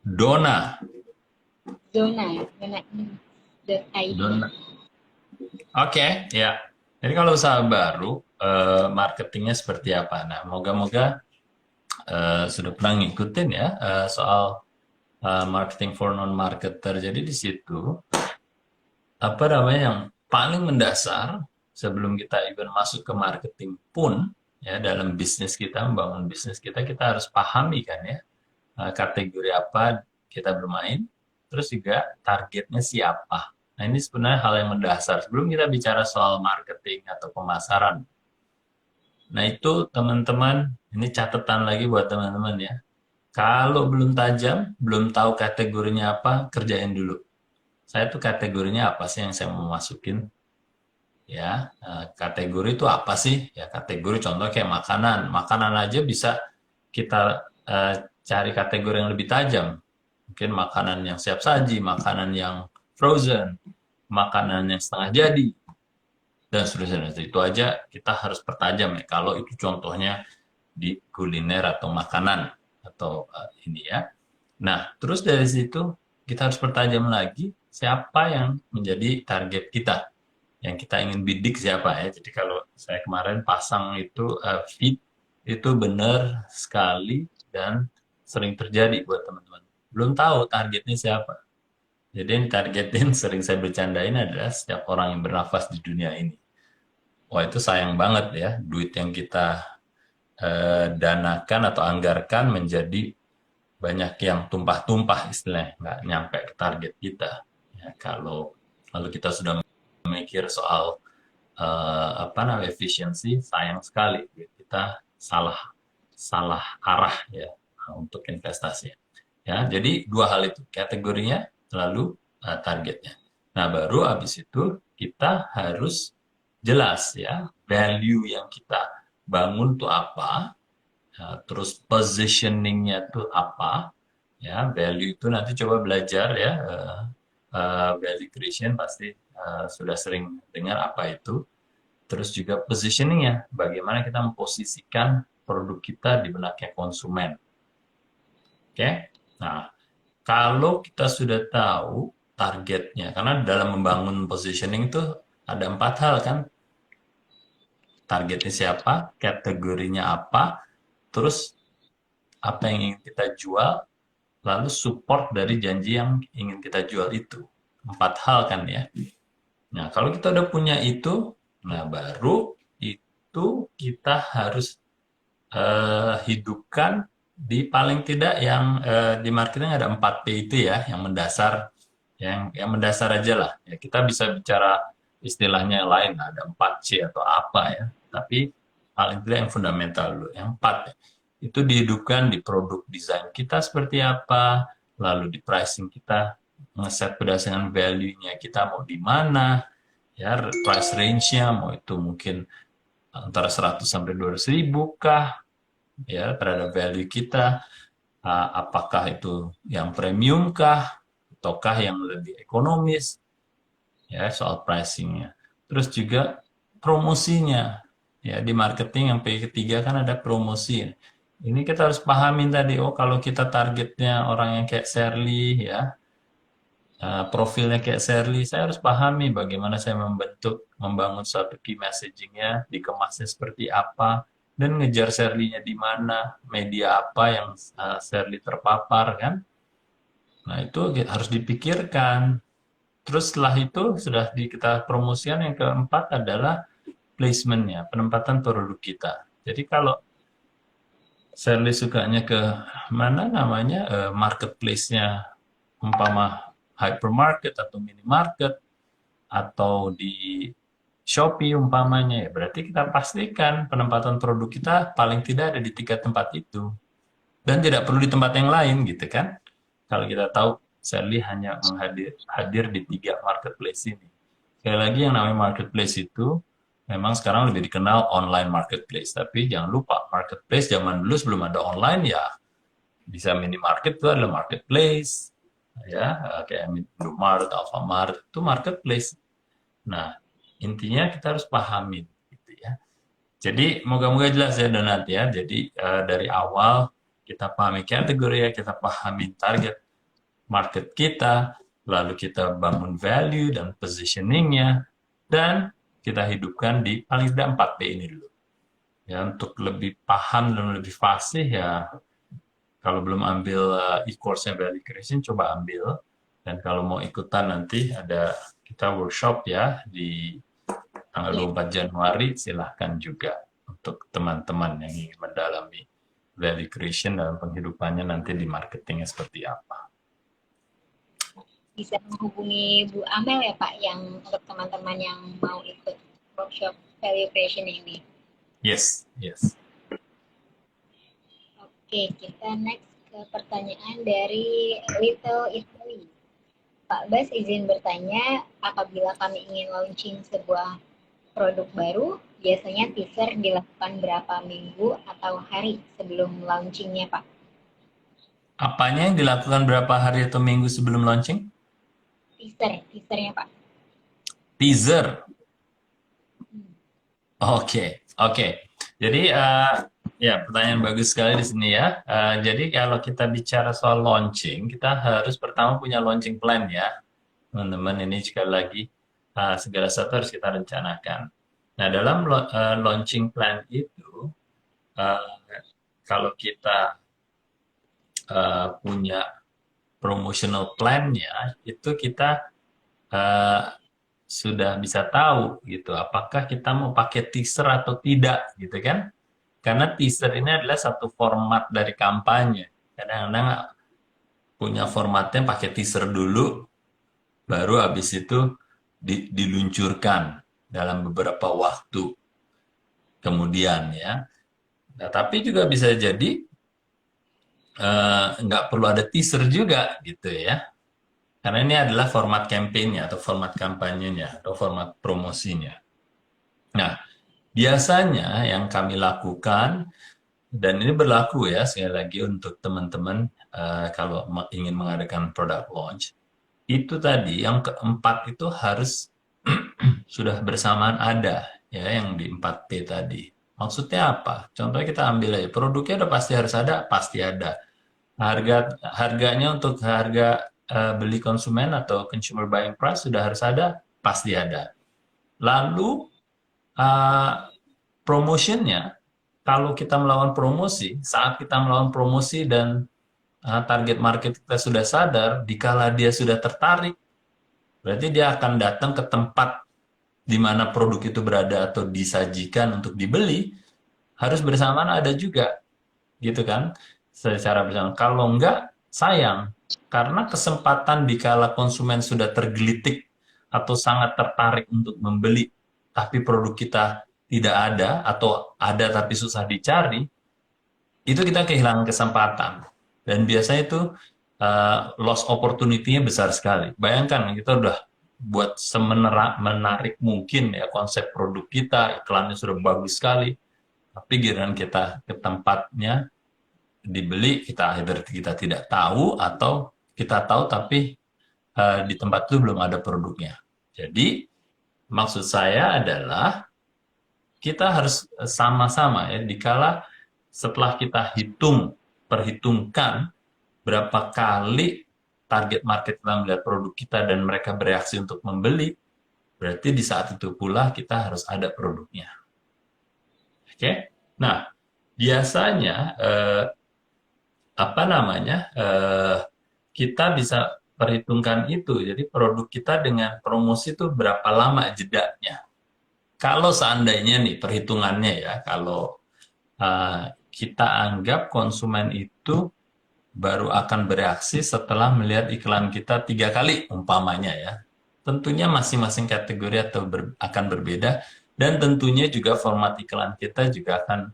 Dona. Zona English.id. Dona. Oke, ya. Jadi kalau usaha baru, marketingnya seperti apa? Nah, moga-moga sudah pernah ngikutin ya soal marketing for non-marketer. Jadi di situ apa namanya yang paling mendasar sebelum kita even masuk ke marketing pun ya dalam bisnis kita membangun bisnis kita harus pahami kan ya kategori apa kita bermain, terus juga targetnya siapa. Nah ini sebenarnya hal yang mendasar sebelum kita bicara soal marketing atau pemasaran. Nah itu teman-teman, ini catatan lagi buat teman-teman ya. Kalau belum tajam, belum tahu kategorinya apa, kerjain dulu. Saya tuh kategorinya apa sih yang saya mau masukin? Ya, kategori itu apa sih? Ya kategori contoh kayak makanan. Makanan aja bisa kita cari kategori yang lebih tajam. Mungkin makanan yang siap saji, makanan yang frozen, makanan yang setengah jadi, dan seterusnya. Itu aja kita harus pertajam ya. Kalau itu contohnya di kuliner atau makanan atau ini ya. Nah, terus dari situ kita harus pertajam lagi siapa yang menjadi target kita. Yang kita ingin bidik siapa ya. Jadi kalau saya kemarin pasang itu feed itu benar sekali dan sering terjadi buat teman-teman. Belum tahu targetnya siapa. Jadi yang targetin sering saya bercandain adalah setiap orang yang bernafas di dunia ini. Wah itu sayang banget ya, duit yang kita danakan atau anggarkan menjadi banyak yang tumpah-tumpah istilahnya, nggak nyampe ke target kita. Ya, kalau kalau kita sudah memikir soal apa namanya efisiensi, sayang sekali kita salah salah arah ya untuk investasi. Ya, jadi dua hal itu kategorinya lalu targetnya. Nah, baru habis itu kita harus jelas ya value yang kita bangun tuh apa, ya, terus positioningnya tuh apa, ya value itu nanti coba belajar ya value creation pasti sudah sering dengar apa itu. Terus juga positioningnya, bagaimana kita memposisikan produk kita di benaknya konsumen. Oke, nah kalau kita sudah tahu targetnya, karena dalam membangun positioning itu ada empat hal kan, targetnya siapa, kategorinya apa, terus apa yang ingin kita jual, lalu support dari janji yang ingin kita jual itu. Empat hal kan ya. Nah, kalau kita udah punya itu, nah baru itu kita harus hidupkan di paling tidak yang di marketing ada 4P itu ya, yang mendasar, yang mendasar aja lah. Ya, kita bisa bicara istilahnya yang lain, ada 4C atau apa ya. Tapi paling tidak yang fundamental dulu, yang 4 ya. Itu dihidupkan di produk desain kita seperti apa, lalu di pricing kita ngeset berdasarkan value-nya kita mau di mana, ya price range-nya mau itu mungkin antara 100 sampai 200 ribu kah, ya terhadap value kita, apakah itu yang premium kah ataukah yang lebih ekonomis, ya soal pricingnya. Terus juga promosinya, ya di marketing yang P ketiga kan ada promosi. Ini kita harus pahamin tadi, oh kalau kita targetnya orang yang kayak Shirley ya, profilnya kayak Shirley, saya harus pahami bagaimana saya membangun suatu key messaging-nya, dikemasnya seperti apa, dan ngejar Shirley-nya di mana, media apa yang Shirley terpapar kan. Nah itu harus dipikirkan. Terus setelah itu sudah kita promosikan, yang keempat adalah placement-nya, penempatan produk kita. Jadi kalau Shirley sukanya ke mana namanya marketplace-nya, umpama hypermarket atau minimarket atau di Shopee umpamanya, ya berarti kita pastikan penempatan produk kita paling tidak ada di 3 tempat itu dan tidak perlu di tempat yang lain gitu kan. Kalau kita tahu Shirley hanya hadir di 3 marketplace ini. Sekali lagi yang namanya marketplace itu memang sekarang lebih dikenal online marketplace, tapi jangan lupa marketplace zaman dulu sebelum ada online ya bisa minimarket itu adalah marketplace, ya kayak Indomaret, Alfamart itu marketplace. Nah intinya kita harus pahamin gitu ya. Jadi moga-moga jelas ya Donat ya. Jadi dari awal kita pahami kategori ya, kita pahami target market kita, lalu kita bangun value dan positioningnya, dan kita hidupkan di paling tidak 4P ini dulu. Ya untuk lebih paham dan lebih fasih ya, kalau belum ambil e-course-nya Value Creation, coba ambil. Dan kalau mau ikutan nanti ada kita workshop ya di tanggal 24 Januari, silahkan juga untuk teman-teman yang ingin mendalami value creation dalam penghidupannya nanti di marketingnya seperti apa. Bisa menghubungi Bu Amel ya Pak, yang untuk teman-teman yang mau ikut workshop value creation ini. Yes, yes. Oke, kita next ke pertanyaan dari Little Italy. Pak Bas izin bertanya, apabila kami ingin launching sebuah produk baru, biasanya teaser dilakukan berapa minggu atau hari sebelum launchingnya, Pak? Apanya yang dilakukan berapa hari atau minggu sebelum launching? Teasernya, Pak. Teaser. Oke, oke. Jadi ya pertanyaan bagus sekali di sini ya. Jadi kalau kita bicara soal launching, kita harus pertama punya launching plan ya, teman-teman. Ini sekali lagi segala sesuatu harus kita rencanakan. Nah dalam launching plan itu eh, kalau kita punya promotional plan-nya, itu kita eh, sudah bisa tahu gitu, apakah kita mau pakai teaser atau tidak, gitu kan? Karena teaser ini adalah satu format dari kampanye. Kadang-kadang punya formatnya pakai teaser dulu, baru habis itu diluncurkan dalam beberapa waktu kemudian ya. Nah, tapi juga bisa jadi nggak perlu ada teaser juga gitu ya. Karena ini adalah format campaign-nya atau format kampanyenya atau format promosinya. Nah, biasanya yang kami lakukan, dan ini berlaku ya sekali lagi untuk teman-teman kalau ingin mengadakan product launch, itu tadi yang keempat itu harus sudah bersamaan ada ya yang di 4P tadi. Maksudnya apa? Contohnya kita ambil aja produknya udah pasti harus ada, pasti ada. Harganya untuk harga beli konsumen atau consumer buying price sudah harus ada, pasti ada. Lalu uh, promotionnya, kalau kita melawan promosi, saat kita melawan promosi dan target market kita sudah sadar, dikala dia sudah tertarik, berarti dia akan datang ke tempat di mana produk itu berada atau disajikan untuk dibeli, harus bersamaan ada juga, gitu kan? Secara bersamaan. Kalau enggak, sayang. Karena kesempatan dikala konsumen sudah tergelitik atau sangat tertarik untuk membeli, tapi produk kita tidak ada atau ada tapi susah dicari, itu kita kehilangan kesempatan. Dan biasanya itu loss opportunity-nya besar sekali. Bayangkan kita udah buat semenarik mungkin ya konsep produk kita, iklannya sudah bagus sekali, tapi giliran kita ke tempatnya dibeli, kita tidak tahu atau kita tahu tapi di tempat itu belum ada produknya. Jadi maksud saya adalah kita harus sama-sama ya, dikala setelah kita perhitungkan berapa kali target market kita melihat produk kita dan mereka bereaksi untuk membeli, berarti di saat itu pula kita harus ada produknya. Oke? Nah, biasanya apa namanya kita bisa perhitungkan itu. Jadi produk kita dengan promosi itu berapa lama jedanya. Kalau seandainya nih perhitungannya ya, kalau kita anggap konsumen itu baru akan bereaksi setelah melihat iklan kita 3 kali umpamanya ya. Tentunya masing-masing kategori atau akan berbeda dan tentunya juga format iklan kita juga akan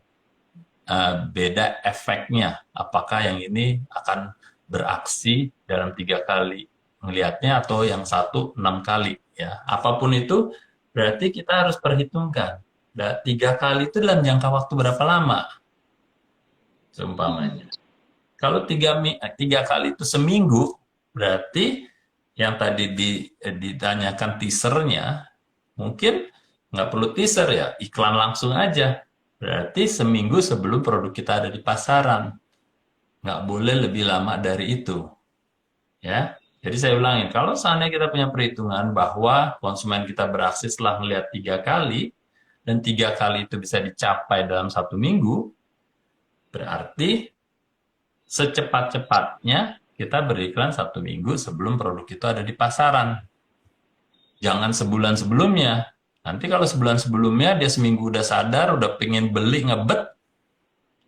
beda efeknya. Apakah yang ini akan beraksi dalam 3 kali melihatnya atau yang satu 6 kali ya. Apapun itu berarti kita harus perhitungkan. 3 kali itu dalam jangka waktu berapa lama Hmm. seumpamanya. Kalau 3 kali itu seminggu, berarti yang tadi ditanyakan teasernya, mungkin nggak perlu teaser ya, iklan langsung aja. Berarti seminggu sebelum produk kita ada di pasaran. Nggak boleh lebih lama dari itu. Ya, jadi saya ulangin, kalau seandainya kita punya perhitungan bahwa konsumen kita beraksi setelah melihat 3 kali, dan 3 kali itu bisa dicapai dalam 1 minggu, berarti secepat-cepatnya kita beriklan 1 minggu sebelum produk itu ada di pasaran. Jangan sebulan sebelumnya. Nanti kalau sebulan sebelumnya dia seminggu udah sadar, udah pengen beli ngebet,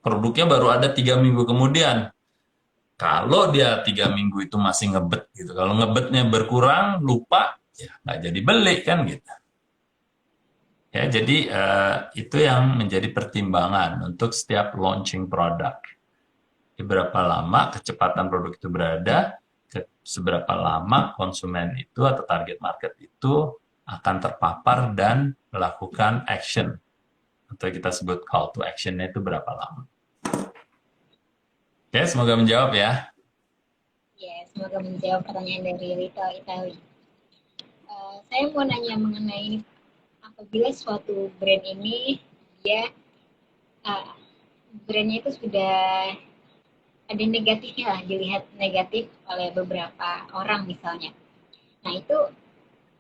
produknya baru ada 3 minggu kemudian. Kalau dia 3 minggu itu masih ngebet gitu, kalau ngebetnya berkurang, lupa, ya nggak jadi beli kan gitu. Ya, jadi itu yang menjadi pertimbangan untuk setiap launching produk. Berapa lama kecepatan produk itu berada, seberapa lama konsumen itu atau target market itu akan terpapar dan melakukan action. Atau kita sebut call to action-nya itu berapa lama. Oke, semoga menjawab ya. Ya, semoga menjawab pertanyaan dari Rita Italy. Saya mau nanya mengenai apabila suatu brand ini dia uh, brandnya itu sudah ada negatifnya lah, dilihat negatif oleh beberapa orang misalnya. Nah itu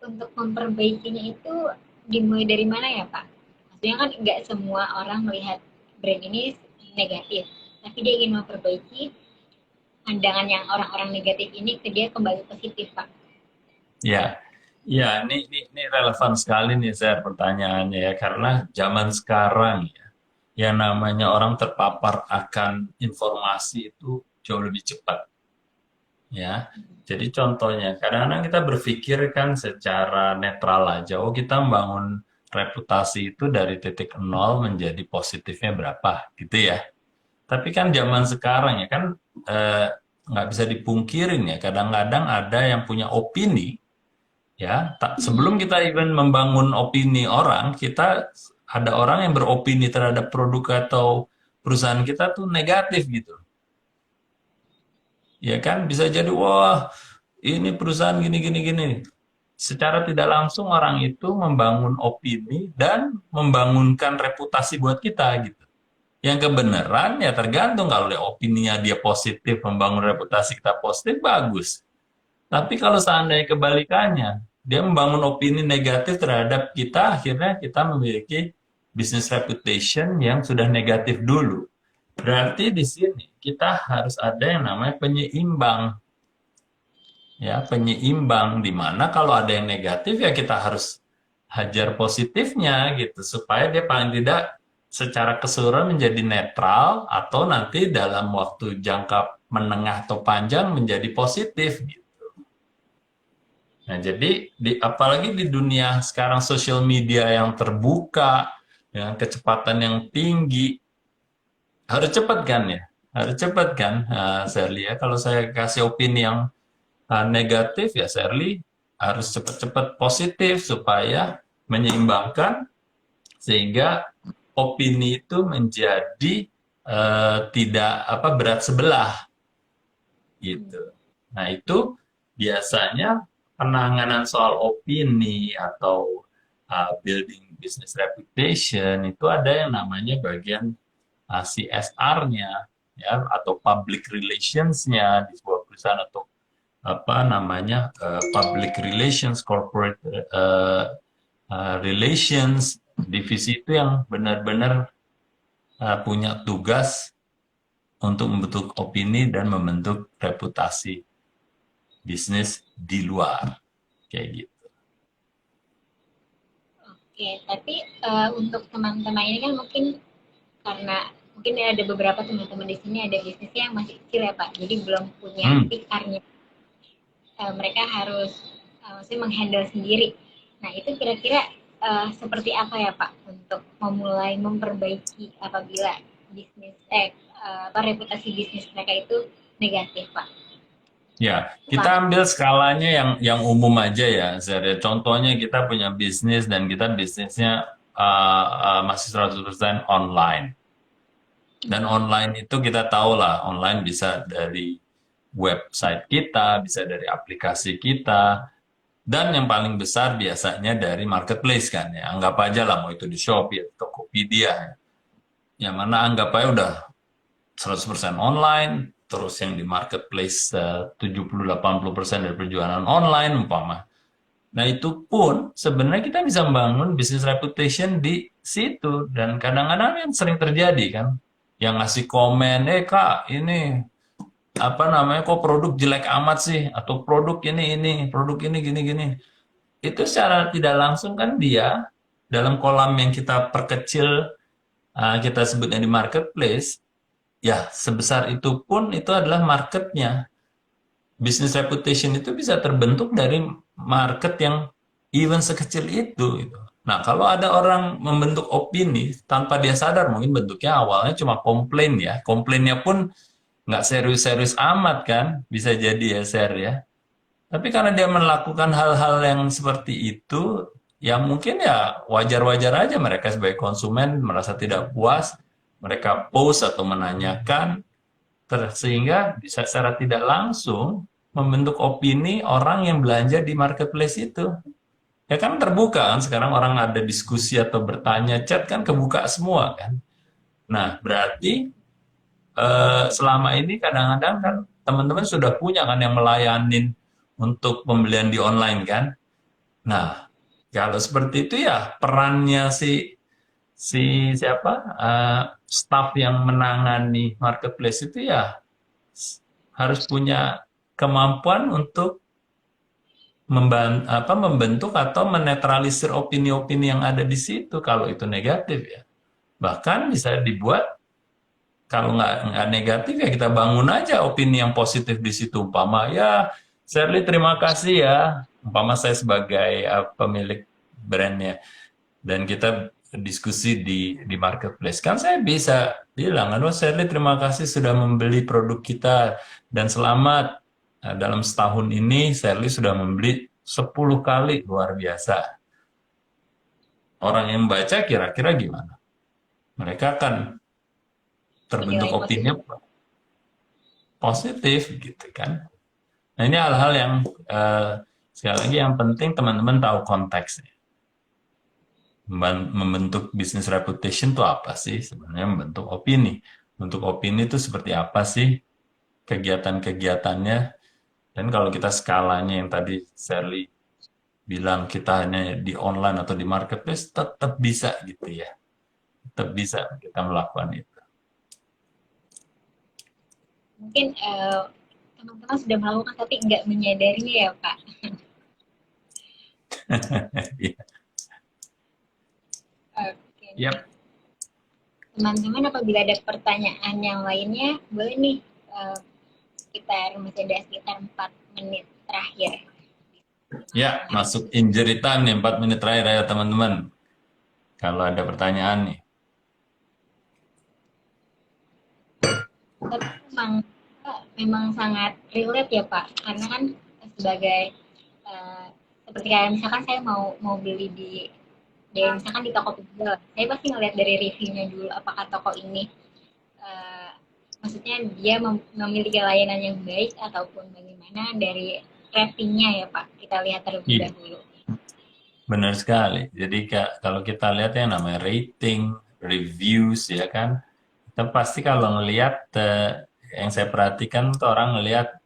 untuk memperbaikinya itu dimulai dari mana ya Pak? Maksudnya kan nggak semua orang melihat brand ini negatif, tapi dia ingin memperbaiki pandangan yang orang-orang negatif ini ke dia kembali positif, Pak. Ya, ya, ini relevan sekali nih, saya pertanyaannya ya, karena zaman sekarang ya, yang namanya orang terpapar akan informasi itu jauh lebih cepat, ya. Jadi contohnya, kadang-kadang kita berpikir kan secara netral aja, oh kita membangun reputasi itu dari titik nol menjadi positifnya berapa, gitu ya. Tapi kan zaman sekarang ya kan eh, nggak bisa dipungkirin ya, kadang-kadang ada yang punya opini ya. Sebelum kita even membangun opini orang, kita ada orang yang beropini terhadap produk atau perusahaan kita tuh negatif gitu. Ya kan bisa jadi wah ini perusahaan gini gini gini. Secara tidak langsung orang itu membangun opini dan membangunkan reputasi buat kita gitu. Yang kebenaran ya tergantung, kalau opininya dia positif, membangun reputasi kita positif, bagus. Tapi kalau seandainya kebalikannya, dia membangun opini negatif terhadap kita, akhirnya kita memiliki business reputation yang sudah negatif dulu. Berarti di sini kita harus ada yang namanya penyeimbang. Ya, penyeimbang di mana kalau ada yang negatif ya kita harus hajar positifnya gitu supaya dia paling tidak secara keseluruhan menjadi netral atau nanti dalam waktu jangka menengah atau panjang menjadi positif gitu. Nah, jadi apalagi di dunia sekarang sosial media yang terbuka dengan kecepatan yang tinggi, harus cepat kan ya? Harus cepat kan, Sherly ya. Kalau saya kasih opini yang negatif ya Sherly harus cepat-cepat positif supaya menyeimbangkan sehingga opini itu menjadi tidak berat sebelah gitu. Nah, itu biasanya penanganan soal opini atau building business reputation itu ada yang namanya bagian CSR-nya ya atau public relations-nya di sebuah perusahaan atau public relations, corporate relations, divisi itu yang benar-benar punya tugas untuk membentuk opini dan membentuk reputasi bisnis di luar, kayak gitu. Oke, tapi untuk teman-teman ini kan karena mungkin ada beberapa teman-teman di sini ada bisnisnya yang masih kecil ya Pak, jadi belum punya PR-nya. Mereka harus maksudnya menghandle sendiri. Nah, itu kira-kira seperti apa ya Pak untuk memulai memperbaiki apabila reputasi bisnis mereka itu negatif Pak? Ya, kita ambil skalanya yang umum aja ya, Zara. Contohnya kita punya bisnis dan kita bisnisnya masih 100% online. Dan online itu kita tahu lah, online bisa dari website kita, bisa dari aplikasi kita, dan yang paling besar biasanya dari marketplace kan ya. Anggap aja lah mau itu di Shopee atau Tokopedia. Yang mana anggap aja udah 100% online, terus yang di marketplace 70-80% dari penjualan online umpama. Nah, itu pun sebenarnya kita bisa membangun business reputation di situ dan kadang-kadang yang sering terjadi kan yang ngasih komen, Kak, ini kok produk jelek amat sih atau produk ini produk ini gini-gini. Itu secara tidak langsung kan dia dalam kolam yang kita perkecil kita sebutnya di marketplace ya sebesar itu pun itu adalah marketnya. Business reputation itu bisa terbentuk dari market yang even sekecil itu gitu. Nah, kalau ada orang membentuk opini tanpa dia sadar, mungkin bentuknya awalnya cuma komplain ya. Komplainnya pun nggak serius-serius amat kan, bisa jadi ya share ya. Tapi karena dia melakukan hal-hal yang seperti itu, yang mungkin ya wajar-wajar aja mereka sebagai konsumen merasa tidak puas, mereka post atau menanyakan, sehingga bisa secara tidak langsung membentuk opini orang yang belanja di marketplace itu. Ya kan terbuka kan, sekarang orang ada diskusi atau bertanya, chat kan kebuka semua kan. Nah, berarti selama ini kadang-kadang kan teman-teman sudah punya kan yang melayanin untuk pembelian di online kan. Nah, kalau seperti itu ya perannya si siapa staff yang menangani marketplace itu ya harus punya kemampuan untuk membentuk atau menetralisir opini-opini yang ada di situ kalau itu negatif ya. Bahkan bisa dibuat kalau nggak negatif ya kita bangun aja opini yang positif di situ. Umpama ya, Shirley terima kasih ya. Umpama saya sebagai pemilik brandnya dan kita diskusi di marketplace kan saya bisa bilang, aduh Shirley terima kasih sudah membeli produk kita dan selamat. Nah, dalam setahun ini Shirley sudah membeli 10 kali luar biasa. Orang yang baca kira-kira gimana? Mereka akan terbentuk Menilai opini positif. positif gitu kan. Nah ini hal-hal yang sekali lagi yang penting teman-teman tahu konteksnya. Membentuk bisnis reputation itu apa sih? Sebenarnya membentuk opini. Bentuk opini itu seperti apa sih kegiatan-kegiatannya? Dan kalau kita skalanya yang tadi Sally bilang kita hanya di online atau di marketplace tetap bisa gitu ya. Tetap bisa kita melakukan itu. Mungkin teman-teman sudah melakukan tapi nggak menyadarinya ya Pak. Iya. Oke. Yap. Teman-teman apabila ada pertanyaan yang lainnya, boleh nih masih ada sekitar 4 menit terakhir. Ya, masuk injury time nih 4 menit terakhir ya teman-teman. Kalau ada pertanyaan nih. Tapi memang sangat relate ya Pak, karena kan sebagai uh, seperti kayak misalkan saya mau beli misalkan di Tokopedia, saya pasti ngeliat dari reviewnya dulu apakah toko ini maksudnya dia memiliki layanan yang baik ataupun bagaimana dari ratingnya ya Pak, kita lihat terlebih Iya, dahulu. benar sekali. Jadi kalau kita lihat yang namanya rating, reviews ya kan, kita pasti kalau ngelihat yang saya perhatikan tuh orang ngelihat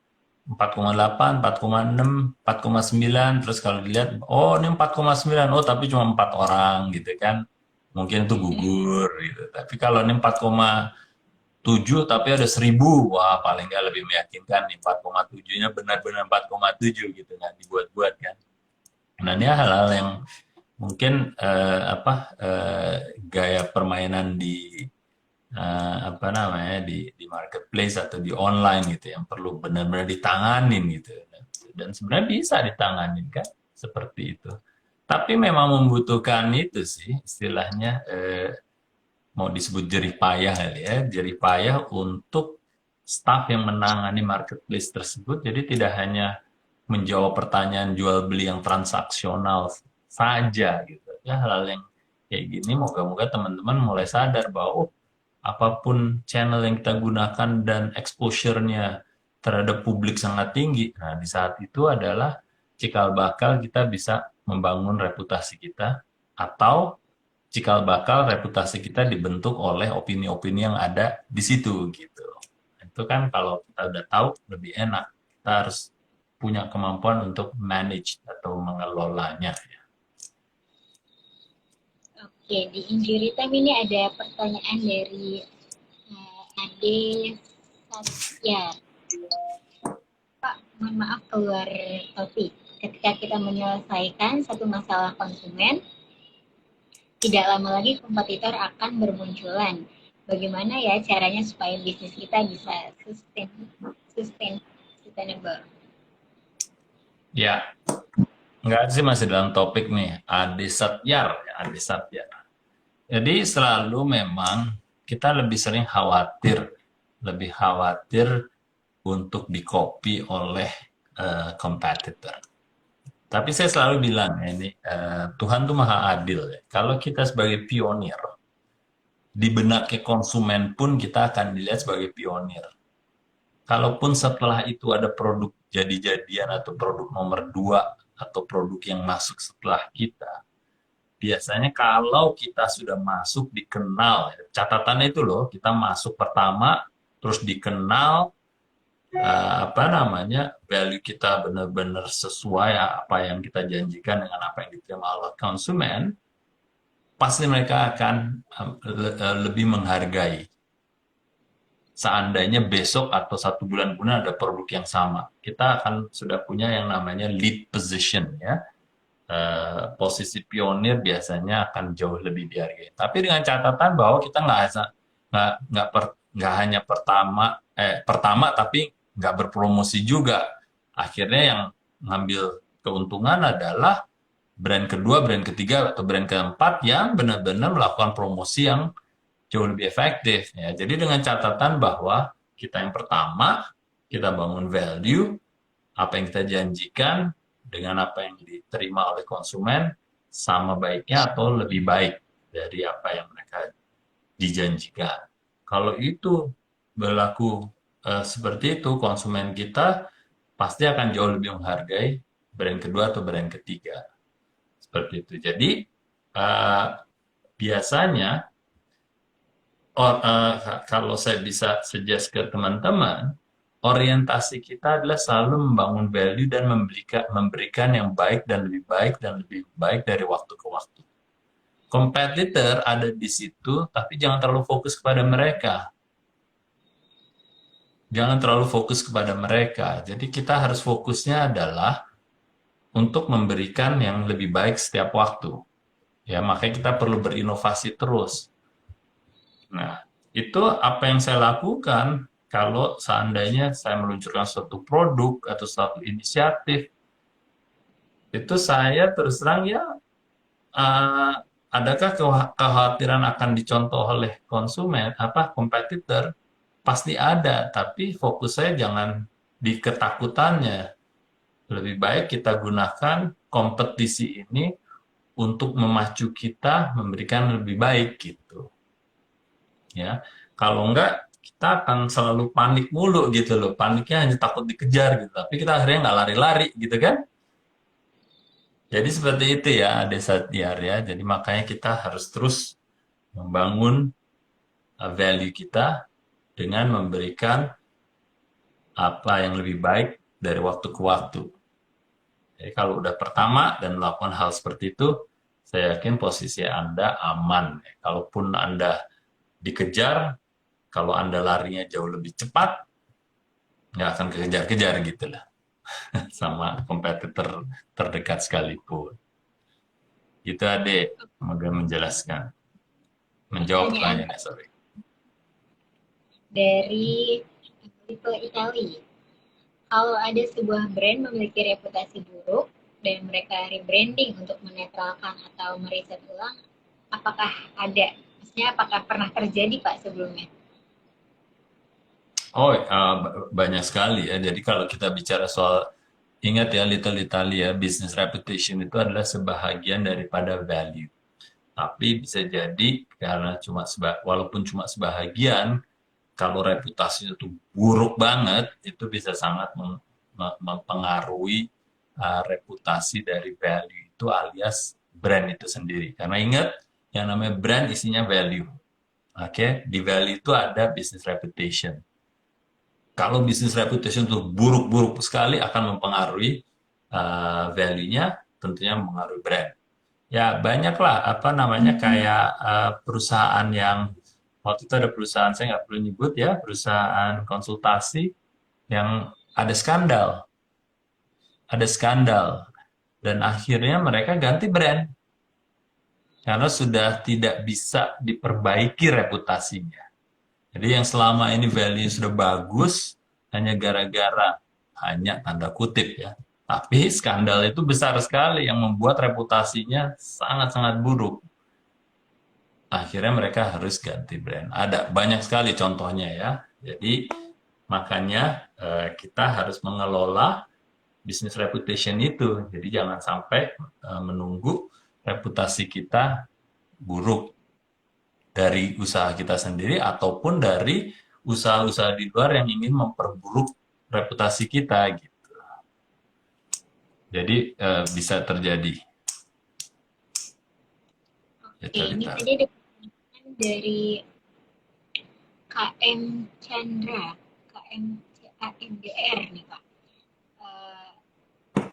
4,8, 4,6, 4,9, terus kalau dilihat, oh ini 4,9, oh tapi cuma 4 orang gitu kan, mungkin itu gugur gitu. Tapi kalau ini 4,7 tapi ada 1.000, wah paling nggak lebih meyakinkan nih 4,7-nya benar-benar 4,7 gitu, nggak dibuat-buat kan. Nah ini hal-hal yang mungkin gaya permainan di apa namanya di marketplace atau di online gitu yang perlu benar-benar ditanganin gitu dan sebenarnya bisa ditanganin kan seperti itu tapi memang membutuhkan itu sih istilahnya mau disebut jerih payah kali ya jerih payah untuk staff yang menangani marketplace tersebut jadi tidak hanya menjawab pertanyaan jual beli yang transaksional saja gitu ya hal-hal yang kayak gini moga-moga teman-teman mulai sadar bahwa apapun channel yang kita gunakan dan exposure-nya terhadap publik sangat tinggi. Nah, di saat itu adalah cikal bakal kita bisa membangun reputasi kita atau cikal bakal reputasi kita dibentuk oleh opini-opini yang ada di situ gitu. Itu kan kalau kita udah tahu lebih enak. Kita harus punya kemampuan untuk manage atau mengelolanya. Oke, di injury time ini ada pertanyaan dari Ade Satya. Pak, mohon maaf keluar topik. Ketika kita menyelesaikan satu masalah konsumen, tidak lama lagi kompetitor akan bermunculan. Bagaimana ya caranya supaya bisnis kita bisa sustainable? Ya, enggak sih masih dalam topik nih, Adi Satyar, Adi Satyar. Jadi selalu memang kita lebih khawatir untuk di-copy oleh kompetitor. Tapi saya selalu bilang ini Tuhan tuh maha adil ya. Kalau kita sebagai pionir, di benaknya konsumen pun kita akan dilihat sebagai pionir. Kalaupun setelah itu ada produk jadi-jadian atau produk nomor 2 atau produk yang masuk setelah kita, biasanya kalau kita sudah masuk dikenal, catatannya itu loh, kita masuk pertama, terus dikenal, apa namanya, value kita benar-benar sesuai apa yang kita janjikan dengan apa yang diterima oleh konsumen, pasti mereka akan lebih menghargai. Seandainya besok atau 1 bulan kemudian ada produk yang sama, kita akan sudah punya yang namanya lead position ya. Posisi pionir biasanya akan jauh lebih dihargai. Tapi dengan catatan bahwa kita nggak hanya pertama tapi nggak berpromosi juga. Akhirnya yang ngambil keuntungan adalah brand kedua, brand ketiga, atau brand keempat yang benar-benar melakukan promosi yang jauh lebih efektif ya. Jadi dengan catatan bahwa kita yang pertama, kita bangun value, apa yang kita janjikan dengan apa yang diterima oleh konsumen sama baiknya atau lebih baik dari apa yang mereka dijanjikan. Kalau itu berlaku seperti itu, konsumen kita pasti akan jauh lebih menghargai brand kedua atau brand ketiga. Seperti itu. Jadi biasanya kalau saya bisa suggest ke teman-teman, orientasi kita adalah selalu membangun value dan memberikan yang baik dan lebih baik dari waktu ke waktu. Kompetitor ada di situ, tapi jangan terlalu fokus kepada mereka. Jangan terlalu fokus kepada mereka. Jadi kita harus fokusnya adalah untuk memberikan yang lebih baik setiap waktu. Ya, makanya kita perlu berinovasi terus. Nah, itu apa yang saya lakukan kalau seandainya saya meluncurkan suatu produk atau suatu inisiatif, itu saya terus terang ya, eh, adakah kekhawatiran akan dicontoh oleh konsumen, kompetitor? Pasti ada, tapi fokus saya jangan di ketakutannya. Lebih baik kita gunakan kompetisi ini untuk memacu kita memberikan lebih baik gitu. Ya, kalau enggak kita akan selalu panik mulu gitu loh. Paniknya hanya takut dikejar gitu. Tapi kita akhirnya nggak lari-lari gitu kan. Jadi seperti itu ya, Desa Tiar ya. Jadi makanya kita harus terus membangun value kita dengan memberikan apa yang lebih baik dari waktu ke waktu. Jadi kalau udah pertama dan melakukan hal seperti itu, saya yakin posisi Anda aman. Kalaupun Anda dikejar, kalau Anda larinya jauh lebih cepat, nggak akan kekejar-kejar gitu lah. Sama kompetitor terdekat sekalipun. Itu Ade, semoga menjelaskan. Menjawab Pertanyaan pertanyaannya, sorry. dari Little Italy. Kalau ada sebuah brand memiliki reputasi buruk dan mereka rebranding untuk menetralkan atau meriset ulang, apakah ada? Maksudnya apakah pernah terjadi Pak sebelumnya? Oh, banyak sekali ya. Jadi kalau kita bicara soal, ingat ya, Little Italy ya, business reputation itu adalah sebahagian daripada value. Tapi bisa jadi karena walaupun cuma sebahagian, kalau reputasinya itu buruk banget, itu bisa sangat mempengaruhi reputasi dari value itu alias brand itu sendiri. Karena ingat, yang namanya brand isinya value. Oke, di value itu ada business reputation. Kalau business reputation itu buruk-buruk sekali akan mempengaruhi value-nya, tentunya mempengaruhi brand. Ya banyaklah kayak perusahaan yang waktu itu ada perusahaan saya nggak perlu nyebut ya, perusahaan konsultasi yang ada skandal dan akhirnya mereka ganti brand karena sudah tidak bisa diperbaiki reputasinya. Jadi yang selama ini value sudah bagus hanya gara-gara hanya tanda kutip ya. Tapi skandal itu besar sekali yang membuat reputasinya sangat-sangat buruk. Akhirnya mereka harus ganti brand. Ada banyak sekali contohnya ya. Jadi makanya kita harus mengelola business reputation itu. Jadi jangan sampai menunggu reputasi kita buruk dari usaha kita sendiri ataupun dari usaha-usaha di luar yang ingin memperburuk reputasi kita gitu. Jadi bisa terjadi. Oke, ini tadi ada pertanyaan dari KM Chandra, KMCAMDR nih Pak. Eh,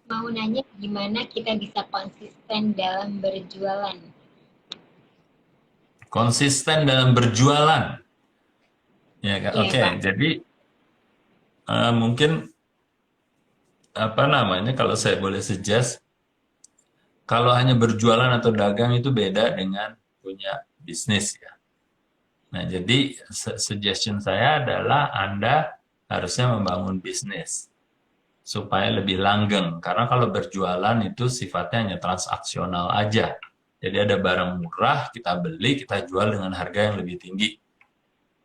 mau nanya gimana kita bisa konsisten dalam berjualan? konsisten dalam berjualan. Ya kan? Iya, Oke, Pak. jadi mungkin apa namanya kalau saya boleh suggest, kalau hanya berjualan atau dagang itu beda dengan punya bisnis ya. Nah, jadi suggestion saya adalah Anda harusnya membangun bisnis supaya lebih langgeng. Karena kalau berjualan itu sifatnya hanya transaksional aja. Jadi ada barang murah, kita beli, kita jual dengan harga yang lebih tinggi.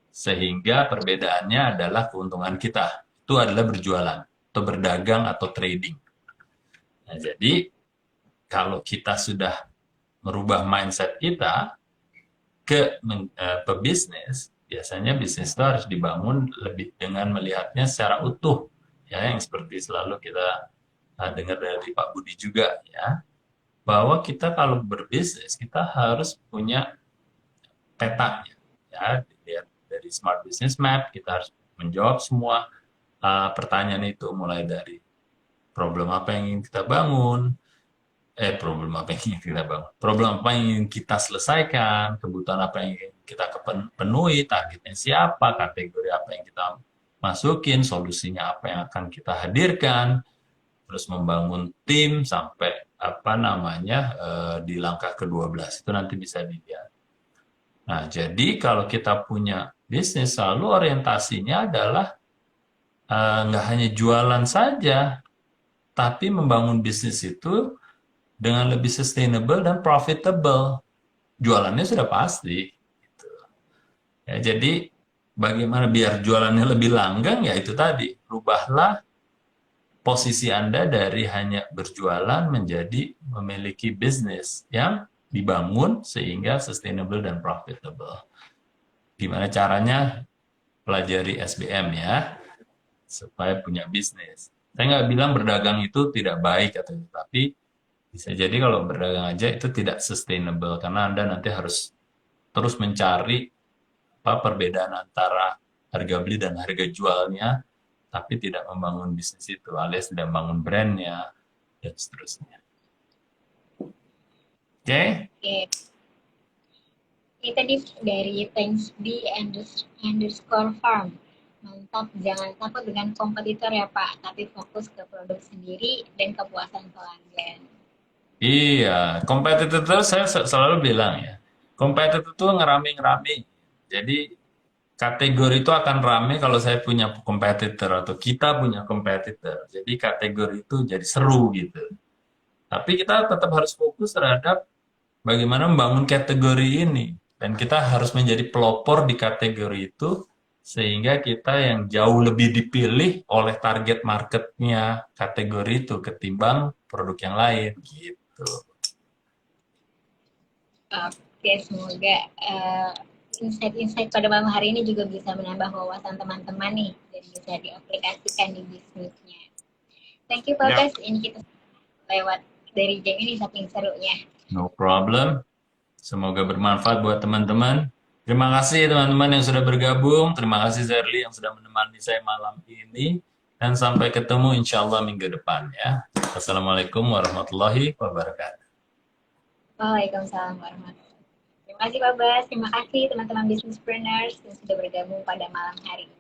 Sehingga perbedaannya adalah keuntungan kita. Itu adalah berjualan, atau berdagang, atau trading. Nah, jadi kalau kita sudah merubah mindset kita ke pebisnis, biasanya bisnis itu harus dibangun lebih dengan melihatnya secara utuh. Ya, yang seperti selalu kita dengar dari Pak Budi juga ya, bahwa kita kalau berbisnis kita harus punya petanya ya, dilihat dari Smart Business Map, kita harus menjawab semua pertanyaan itu, mulai dari problem apa yang ingin kita bangun, problem apa yang ingin kita bangun, problem apa yang ingin kita selesaikan, kebutuhan apa yang ingin kita penuhi, targetnya siapa, kategori apa yang kita masukin, solusinya apa yang akan kita hadirkan, terus membangun tim sampai apa namanya di langkah ke-12 itu nanti bisa dilihat. Nah, jadi kalau kita punya bisnis, selalu orientasinya adalah nggak hanya jualan saja, tapi membangun bisnis itu dengan lebih sustainable dan profitable. Jualannya sudah pasti. Ya, jadi bagaimana biar jualannya lebih langgeng, ya itu tadi, rubahlah posisi Anda dari hanya berjualan menjadi memiliki bisnis yang dibangun sehingga sustainable dan profitable. Gimana caranya? Pelajari SBM ya, supaya punya bisnis. Saya nggak bilang berdagang itu tidak baik, tapi bisa jadi kalau berdagang aja itu tidak sustainable karena Anda nanti harus terus mencari apa perbedaan antara harga beli dan harga jualnya, tapi tidak membangun bisnis itu, alias tidak membangun brandnya dan seterusnya. Oke? Okay? Oke. Ini tadi dari thanksb_farm. Mantap, jangan takut dengan kompetitor ya Pak, tapi fokus ke produk sendiri dan kepuasan pelanggan. Iya, kompetitor saya selalu bilang ya, kompetitor itu ngerame-ngerame. Jadi kategori itu akan rame kalau saya punya kompetitor atau kita punya kompetitor. Jadi kategori itu jadi seru gitu. Tapi kita tetap harus fokus terhadap bagaimana membangun kategori ini. Dan kita harus menjadi pelopor di kategori itu sehingga kita yang jauh lebih dipilih oleh target marketnya kategori itu ketimbang produk yang lain gitu. Oke, semoga insight-insight pada malam hari ini juga bisa menambah wawasan teman-teman nih dan bisa diaplikasikan di bisnisnya. Thank you Pak Bas, ini kita lewat dari jam ini saking serunya. No problem. Semoga bermanfaat buat teman-teman. Terima kasih teman-teman yang sudah bergabung. Terima kasih Zerli yang sudah menemani saya malam ini. Dan sampai ketemu insya Allah minggu depan ya. Assalamualaikum warahmatullahi wabarakatuh. Waalaikumsalam warahmatullahi wabarakatuh. Terima kasih Pak Bas, terima kasih teman-teman businesspreneurs yang sudah bergabung pada malam hari ini.